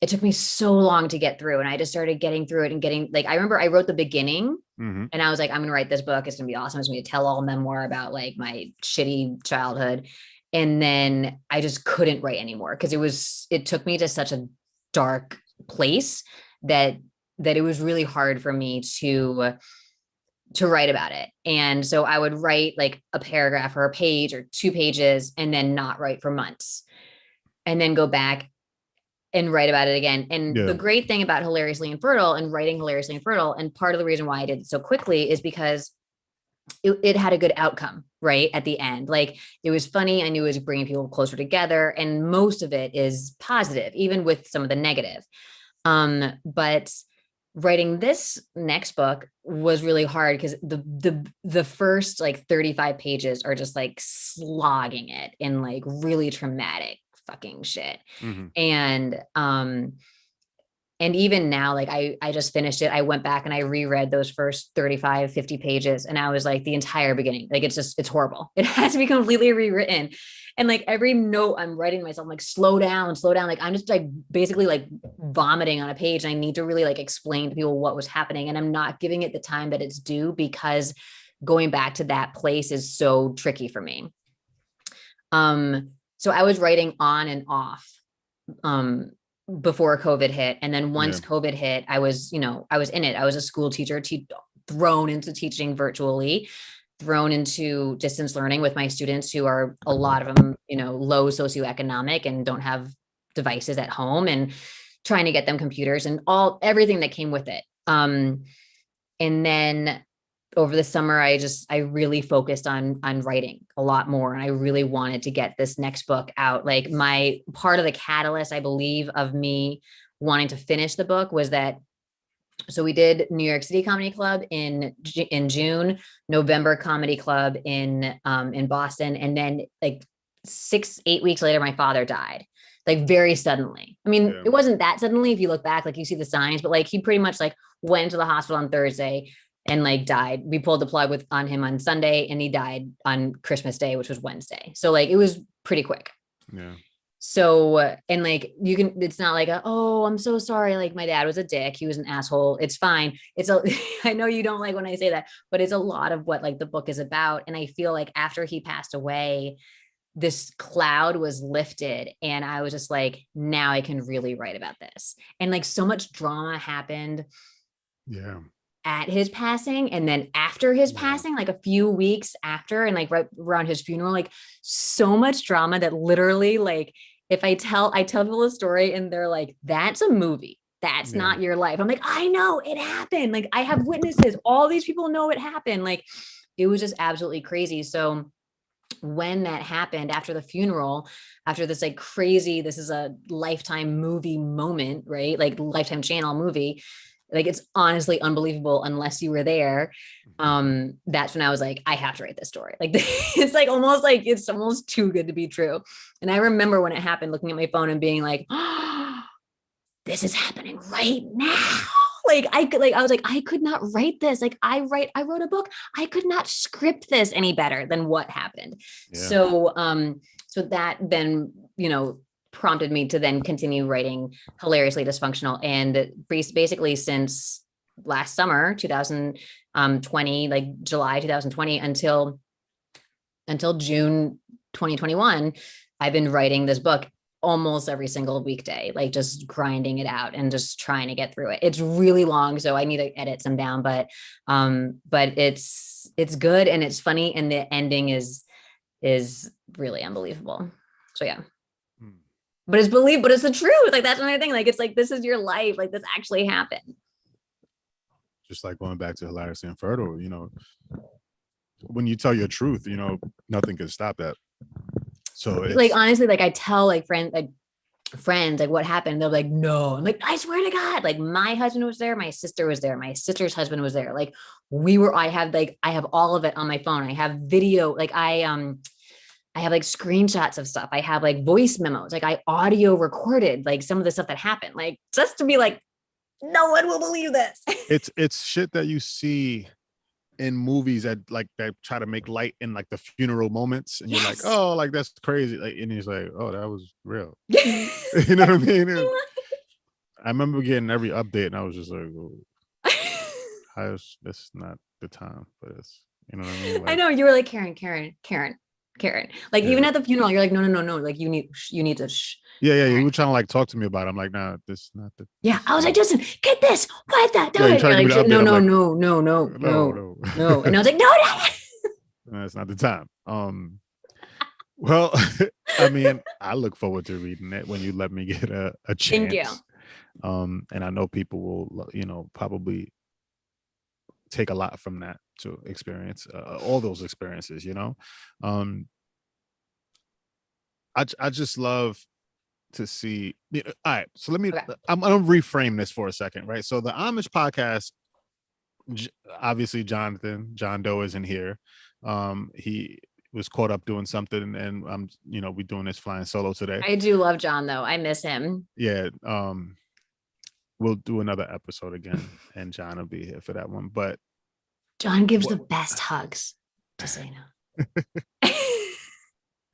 It took me so long to get through. And I just started getting through it and getting like, I remember I wrote the beginning and I was like, I'm going to write this book. It's going to be awesome. It's going to be a tell all memoir about like my shitty childhood. And then I just couldn't write anymore because it took me to such a dark place that it was really hard for me to write about it. And so I would write like a paragraph or a page or 2 pages and then not write for months and then go back and write about it again. And the great thing about Hilariously Infertile and writing Hilariously Infertile, and part of the reason why I did it so quickly is because it had a good outcome, right? At the end, like it was funny. I knew it was bringing people closer together. And most of it is positive, even with some of the negative. But writing this next book was really hard because the first like 35 pages are just like slogging it in like really traumatic fucking shit. And even now, like I just finished it. I went back and I reread those first 35, 50 pages. And I was like the entire beginning, like, it's horrible. It has to be completely rewritten. And like every note I'm writing myself, I'm like, slow down. Like, I'm just like basically like vomiting on a page. And I need to really like explain to people what was happening. And I'm not giving it the time that it's due because going back to that place is so tricky for me. So I was writing on and off, before COVID hit. And then once COVID hit, I was in it. I was a school teacher, thrown into teaching virtually, thrown into distance learning with my students who are a lot of them, low socioeconomic and don't have devices at home, and trying to get them computers and everything that came with it. And then over the summer, I really focused on writing a lot more. And I really wanted to get this next book out. Like my part of the catalyst, I believe, of me wanting to finish the book was that, so we did New York City Comedy Club in June, November Comedy Club in Boston. And then like 6-8 weeks later, my father died, like very suddenly. I mean, it wasn't that suddenly if you look back, like you see the signs, but like he pretty much like went to the hospital on Thursday and like died. We pulled the plug on him on Sunday and he died on Christmas Day, which was Wednesday. So like, it was pretty quick. Yeah. So, and like, it's not like, oh, I'm so sorry. Like my dad was a dick. He was an asshole. It's fine. I know you don't like when I say that, but it's a lot of what like the book is about. And I feel like after he passed away, this cloud was lifted and I was just like, now I can really write about this. And like so much drama happened. Yeah. At his passing, and then after his passing, like a few weeks after, and like right around his funeral, like so much drama that literally, like, if I tell people the story and they're like, that's a movie, that's not your life. I'm like, I know it happened. Like I have witnesses. All these people know it happened. Like it was just absolutely crazy. So when that happened after the funeral, after this like crazy, this is a Lifetime movie moment, right? Like Lifetime Channel movie. Like, it's honestly unbelievable unless you were there. That's when I was like, I have to write this story. Like, it's almost too good to be true. And I remember when it happened, looking at my phone and being like, oh, this is happening right now. I was like, I could not write this. Like I wrote a book. I could not script this any better than what happened. Yeah. So that then, prompted me to then continue writing Hilariously Dysfunctional. And basically since last summer, 2020, like July 2020 until June 2021, I've been writing this book almost every single weekday, like just grinding it out and just trying to get through it. It's really long, so I need to edit some down, but it's good and it's funny, and the ending is really unbelievable. So yeah. But it's the truth. Like that's another thing. Like it's like, this is your life. Like this actually happened. Just like going back to Hilariously Infertile, when you tell your truth, nothing can stop that. So it's like, honestly, like I tell like friends, like what happened. They're like, no. I'm like, I swear to God, like my husband was there. My sister was there. My sister's husband was there. Like I have all of it on my phone. I have video. Like I have like screenshots of stuff. I have like voice memos. Like I audio recorded like some of the stuff that happened, like just to be like, no one will believe this. It's shit that you see in movies that try to make light in like the funeral moments, and you're like, oh, like that's crazy, like, and he's like, oh, that was real. You know what I mean? I remember getting every update, and I was just like, oh, that's not the time for this. You know what I mean? Like, I know, you were like, Karen. Like, even at the funeral, you're like, no. Like, you need to shh. Yeah. You were trying to like talk to me about it. I'm like, nah, this is not the. Yeah, I was like, Justin, get this. What that? Yeah, you're like, no. And I was like, no. That's not the time. Well, I mean, I look forward to reading it when you let me get a chance. Thank you. And I know people will, probably take a lot from that to experience all those experiences. I just love to see. All right, so let me. Okay. I'm gonna reframe this for a second, right? So the Homage Podcast, obviously, John Doe isn't here. He was caught up doing something, and we're doing this flying solo today. I do love John, though. I miss him. Yeah. We'll do another episode again, and John will be here for that one. But John gives the best hugs, just so you know.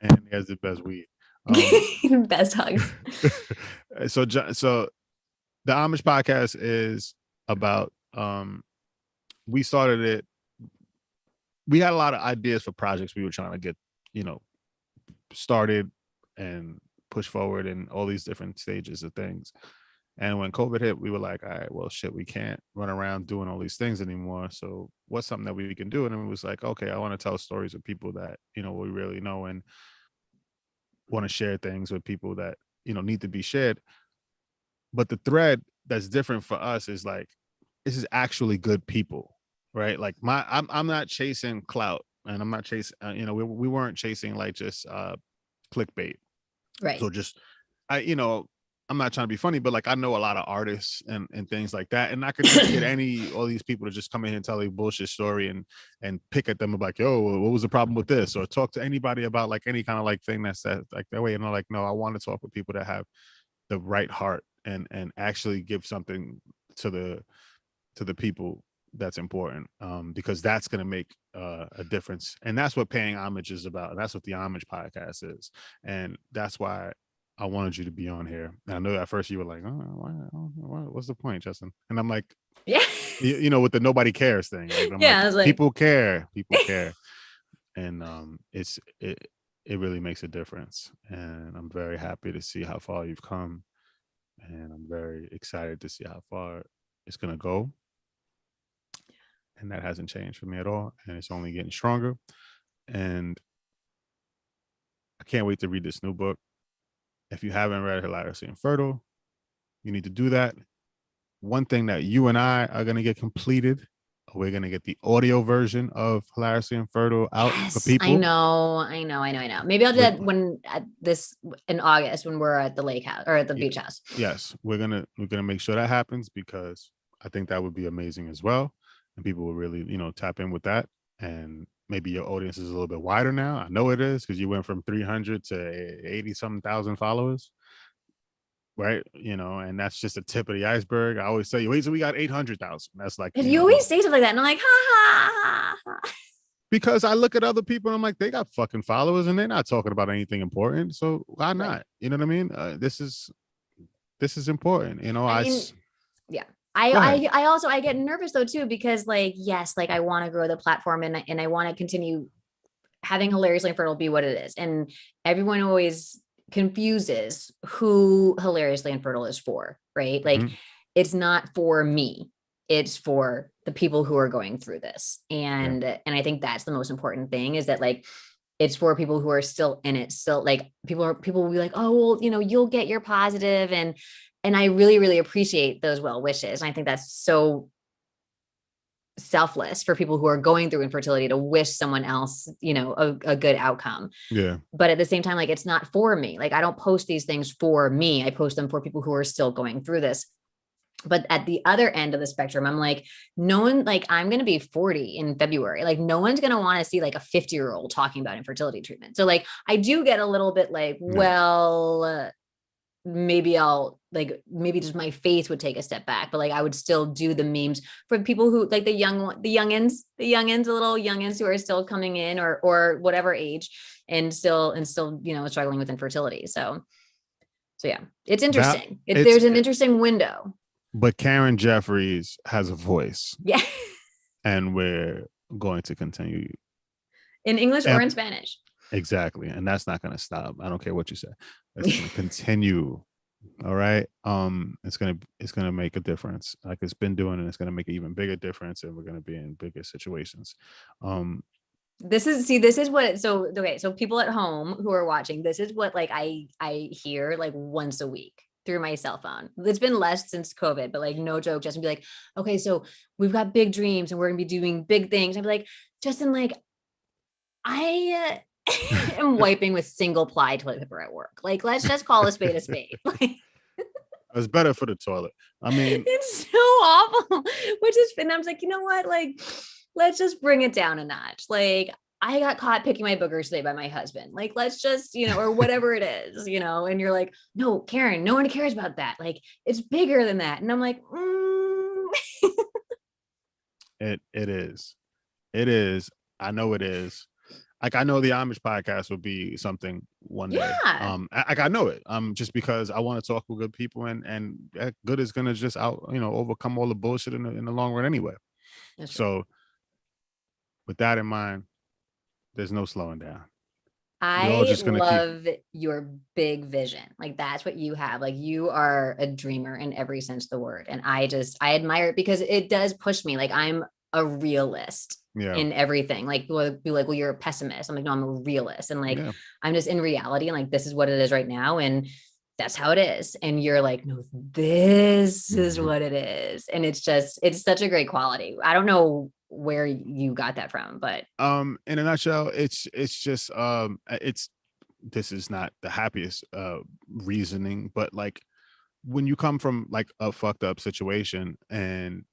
And he has the best weed. Best hugs. So the Homage Podcast is about. We started it. We had a lot of ideas for projects we were trying to get, started and push forward in all these different stages of things. And when COVID hit, we were like, all right, well, shit, we can't run around doing all these things anymore. So what's something that we can do? And it was like, okay, I want to tell stories of people that, we really know, and want to share things with people that, need to be shared. But the thread that's different for us is like, this is actually good people, right? Like I'm not chasing clout, and I'm not chasing, we weren't chasing like just clickbait. Right. So just, I'm not trying to be funny, but like I know a lot of artists and things like that, and I could just get all these people to just come in here and tell a bullshit story and pick at them about like, yo, what was the problem with this, or talk to anybody about like any kind of like thing that's like that way. And I'm like, no, I want to talk with people that have the right heart and actually give something to the people that's important, because that's going to make a difference, and that's what paying homage is about. And that's what the Homage Podcast is, and that's why I wanted you to be on here. And I know at first you were like, what's the point, Justin? And I'm like, yeah, with the nobody cares thing. Right? Yeah, like, people care, and it really makes a difference. And I'm very happy to see how far you've come, and I'm very excited to see how far it's gonna go. And that hasn't changed for me at all, and it's only getting stronger. And I can't wait to read this new book. If you haven't read Hilariously Infertile, you need to do that. One thing that you and I are going to get completed, we're going to get the audio version of Hilariously Infertile out for people. I know. Maybe I'll do that in August when we're at the lake house or at the beach house. Yes, we're gonna make sure that happens, because I think that would be amazing as well, and people will really tap in with that. And maybe your audience is a little bit wider now. I know it is, because you went from 300 to 80-something thousand followers, right? And that's just the tip of the iceberg. I always say, wait till we got 800,000. That's like, you always say something like that, and I'm like, ha. Because I look at other people and I'm like, they got fucking followers and they're not talking about anything important. So why not? Right. You know what I mean? This is important. I also get nervous though too, because like, yes, like I want to grow the platform and I want to continue having Hilariously Infertile be what it is. And everyone always confuses who Hilariously Infertile is for, right? Like it's not for me. It's for the people who are going through this. And I think that's the most important thing, is that like, it's for people who are still in it. Still, like people will be like, oh, well, you'll get your positive. And I really, really appreciate those well wishes. And I think that's so selfless for people who are going through infertility to wish someone else, a good outcome. Yeah. But at the same time, like, it's not for me. Like, I don't post these things for me. I post them for people who are still going through this. But at the other end of the spectrum, I'm like, no one, like, I'm going to be 40 in February. Like, no one's going to want to see like a 50-year-old talking about infertility treatment. So like, I do get a little bit like, well, maybe maybe just my face would take a step back, but like I would still do the memes for people who like the youngins, the little youngins who are still coming in or whatever age and still, you know, struggling with infertility. So yeah, it's interesting. There's an interesting window. But Karen Jeffries has a voice. Yeah. And we're going to continue. In English or in Spanish. Exactly. And that's not going to stop. I don't care what you say. It's going to continue. All right. It's gonna make a difference. Like it's been doing, and it's gonna make an even bigger difference, and we're gonna be in bigger situations. This is what, so people at home who are watching, this is what like I hear like once a week through my cell phone. It's been less since COVID, but like no joke, Justin be like, okay, so we've got big dreams and we're gonna be doing big things. I'd be like, Justin, like I am wiping with single ply toilet paper at work. Like, let's just call a spade a spade. Like, it's better for the toilet. I mean, it's so awful. And I was like, you know what? Like, let's just bring it down a notch. Like, I got caught picking my boogers today by my husband. Like, let's just, you know, or whatever it is, you know, and you're like, no, Karen, no one cares about that. Like, it's bigger than that. And I'm like, It is. I know it is. Like I know the Homage podcast will be something one day. I know it. Just because I want to talk with good people, and good is gonna just overcome all the bullshit in the long run anyway. That's so, with that in mind, there's no slowing down. I love your big vision. Like that's what you have. Like you are a dreamer in every sense of the word, and I admire it because it does push me. Like I'm a realist. In everything. Like be like, well, you're a pessimist. I'm like, no, I'm a realist. And like, I'm just in reality. And like, this is what it is right now. And that's how it is. And you're like, no, this is what it is. And it's such a great quality. I don't know where you got that from, but in a nutshell, it's just this is not the happiest reasoning, but like when you come from like a fucked up situation and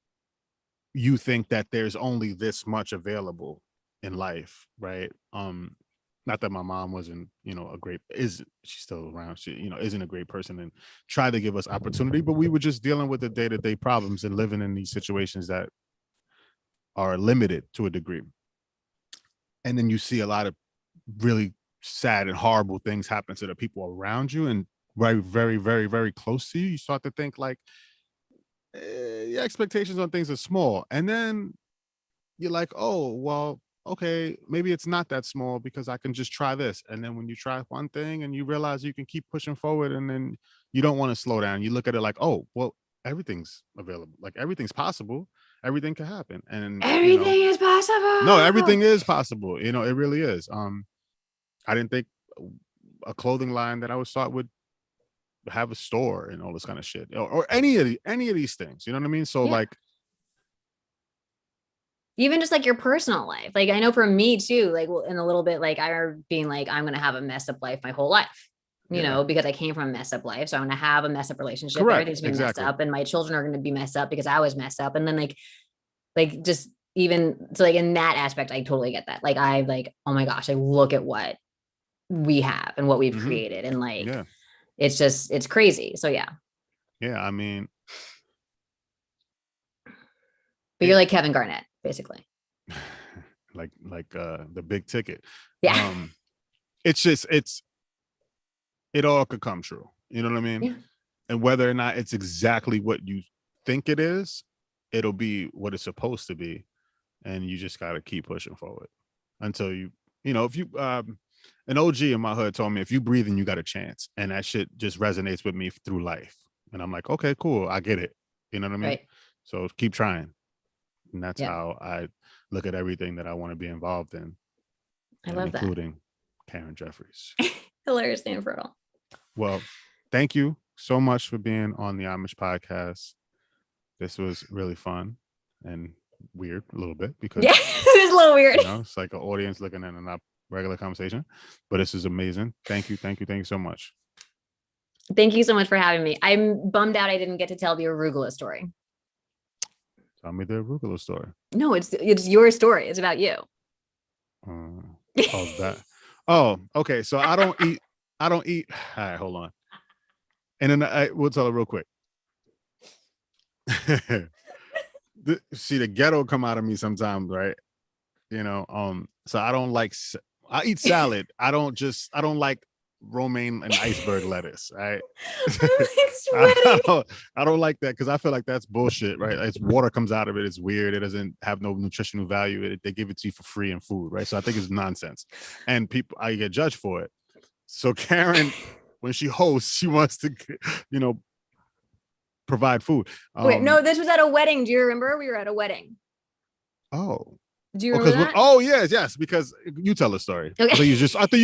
you think that there's only this much available in life, right? Not that my mom wasn't, she's still around, she, isn't a great person and tried to give us opportunity, but we were just dealing with the day-to-day problems and living in these situations that are limited to a degree. And then you see a lot of really sad and horrible things happen to the people around you and very, very, very, very close to you. You start to think like, your expectations on things are small, and then you're like, oh well, okay, maybe it's not that small because I can just try this. And then when you try one thing and you realize you can keep pushing forward, and then you don't want to slow down, you look at it like, oh well, everything's available, like everything's possible, everything can happen, and everything is possible. No, everything is possible, it really is. I didn't think a clothing line that I would start with have a store and all this kind of shit, or any of these things, you know what I mean? So like even just like your personal life, like I know for me too, like in a little bit, like I remember being like, I'm gonna have a messed up life my whole life, you know, because I came from a messed up life, so I'm gonna have a messed up relationship. Correct. Everything's gonna be messed up, and my children are gonna be messed up because I was messed up. And then like just even so, like in that aspect, I totally get that. Like I like, oh my gosh, like look at what we have and what we've created, and like it's crazy. So yeah, I mean, but you're like Kevin Garnett basically. like the big ticket. It's just it all could come true, you know what I mean? And whether or not it's exactly what you think it is, it'll be what it's supposed to be, and you just got to keep pushing forward until if you an OG in my hood told me, if you breathing, you got a chance. And that shit just resonates with me through life. And I'm like, okay, cool. I get it. You know what I mean? Right. So keep trying. And that's how I look at everything that I want to be involved in. I love that. Including Karen Jeffries. Hilariously infertile. Well, thank you so much for being on the Homage Podcast. This was really fun and weird a little bit because it was a little weird. It's like an audience looking at a regular conversation, but this is amazing. Thank you so much. Thank you so much for having me. I'm bummed out I didn't get to tell the arugula story. Tell me the arugula story. No, it's your story. It's about you. That. Oh, okay. So I don't eat. All right, hold on. And then we'll tell it real quick. See, the ghetto come out of me sometimes, right? So I don't like. I eat salad. I don't like romaine and iceberg lettuce. Right? I don't like that because I feel like that's bullshit. Right? It's water comes out of it. It's weird. It doesn't have no nutritional value. They give it to you for free in food. Right? So I think it's nonsense, and I get judged for it. So Karen, when she hosts, she wants to, provide food. Wait, no, this was at a wedding. Do you remember? We were at a wedding. Oh. Do you remember that? Yes, because you tell the story. Okay. I thought you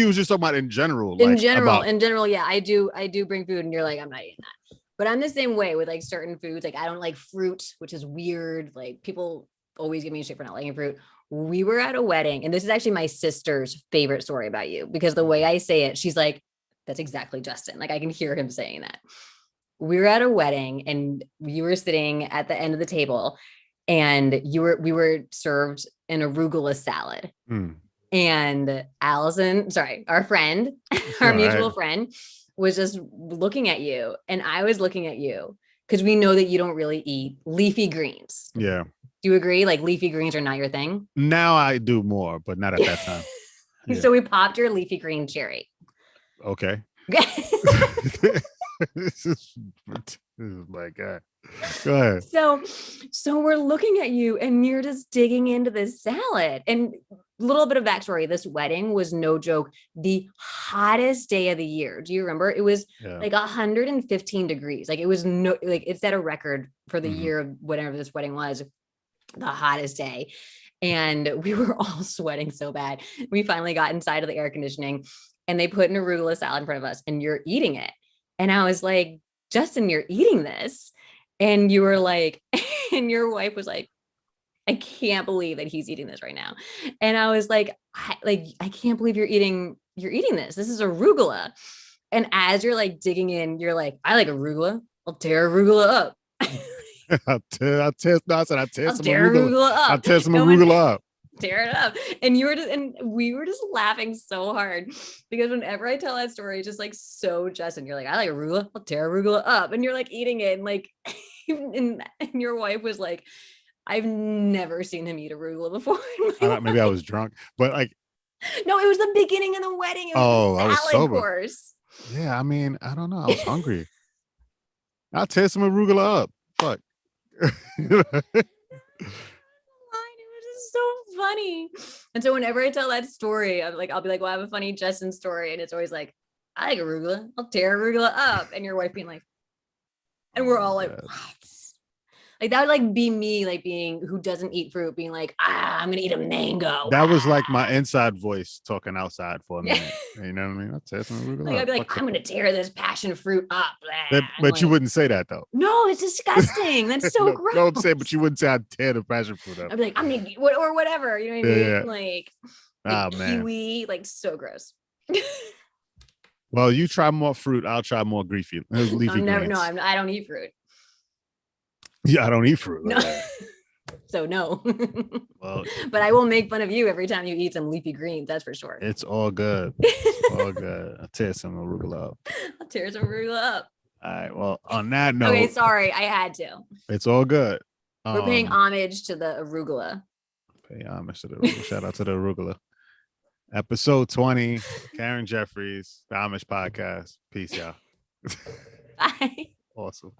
was just talking about in general. In general, yeah, I do bring food, and you're like, I'm not eating that. But I'm the same way with like certain foods. Like I don't like fruit, which is weird. Like people always give me shit for not liking fruit. We were at a wedding, and this is actually my sister's favorite story about you because the way I say it, she's like, that's exactly Justin. Like I can hear him saying that. We were at a wedding, and you were sitting at the end of the table, and we were served an arugula salad. And Allison, sorry, our friend, our mutual friend, was just looking at you, and I was looking at you because we know that you don't really eat leafy greens. Yeah. Do you agree? Like leafy greens are not your thing? Now I do more, but not at that time. Yeah. So we popped your leafy green cherry. Okay. This is my God. Go ahead. So we're looking at you, and you're just digging into this salad. And a little bit of backstory: this wedding was, no joke, the hottest day of the year. Do you remember? It was like 115 degrees. Like it was it set a record for the year of whatever this wedding was, the hottest day. And we were all sweating so bad. We finally got inside of the air conditioning, and they put an arugula salad in front of us, and you're eating it. And I was like, Justin, you're eating this. And you were like, and your wife was like, I can't believe that he's eating this right now. And I was like, I can't believe you're eating this. This is arugula. And as you're like digging in, you're like, I like arugula. I'll tear arugula up. I'll tear some arugula up. Tear it up. And we were just laughing so hard because whenever I tell that story, it's just like so Justin. You're like, I like arugula. I'll tear arugula up. And you're like eating it, and like, and your wife was like, I've never seen him eat arugula before. Maybe I was drunk, but like, no, it was the beginning of the wedding. It was the salad I was sober. Course. Yeah, I mean, I don't know. I was hungry. I'll tear some arugula up. Fuck. So funny. And so whenever I tell that story, I'll be like, well, I have a funny Justin story. And it's always like, I like arugula. I'll tear arugula up. And your wife being like, and we're all like, what? Like that would like be me, like being who doesn't eat fruit, being like, I'm going to eat a mango. That was like my inside voice talking outside for a minute. You know what I mean? I'll tear some arugula like, up. I'd be like, I'm going to tear this passion fruit up. But like, you wouldn't say that though. No, it's disgusting. That's so gross. Don't say, but you wouldn't say I'd tear the passion fruit up. I'd be like, I'm going to or whatever. You know what I mean? Yeah. Like man. kiwi, like so gross. Well, you try more fruit. I'll try more leafy greens. I don't eat fruit. Yeah, I don't eat fruit. No. So no. Well, but I will make fun of you every time you eat some leafy greens. That's for sure. It's all good. It's all good. I'll tear some arugula up. All right. Well, on that note. Okay, sorry. I had to. It's all good. We're paying homage to the arugula. Pay homage to the arugula. Shout out to the arugula. Episode 20. Karen Jeffries, the Homage Podcast. Peace, y'all. Bye. Awesome.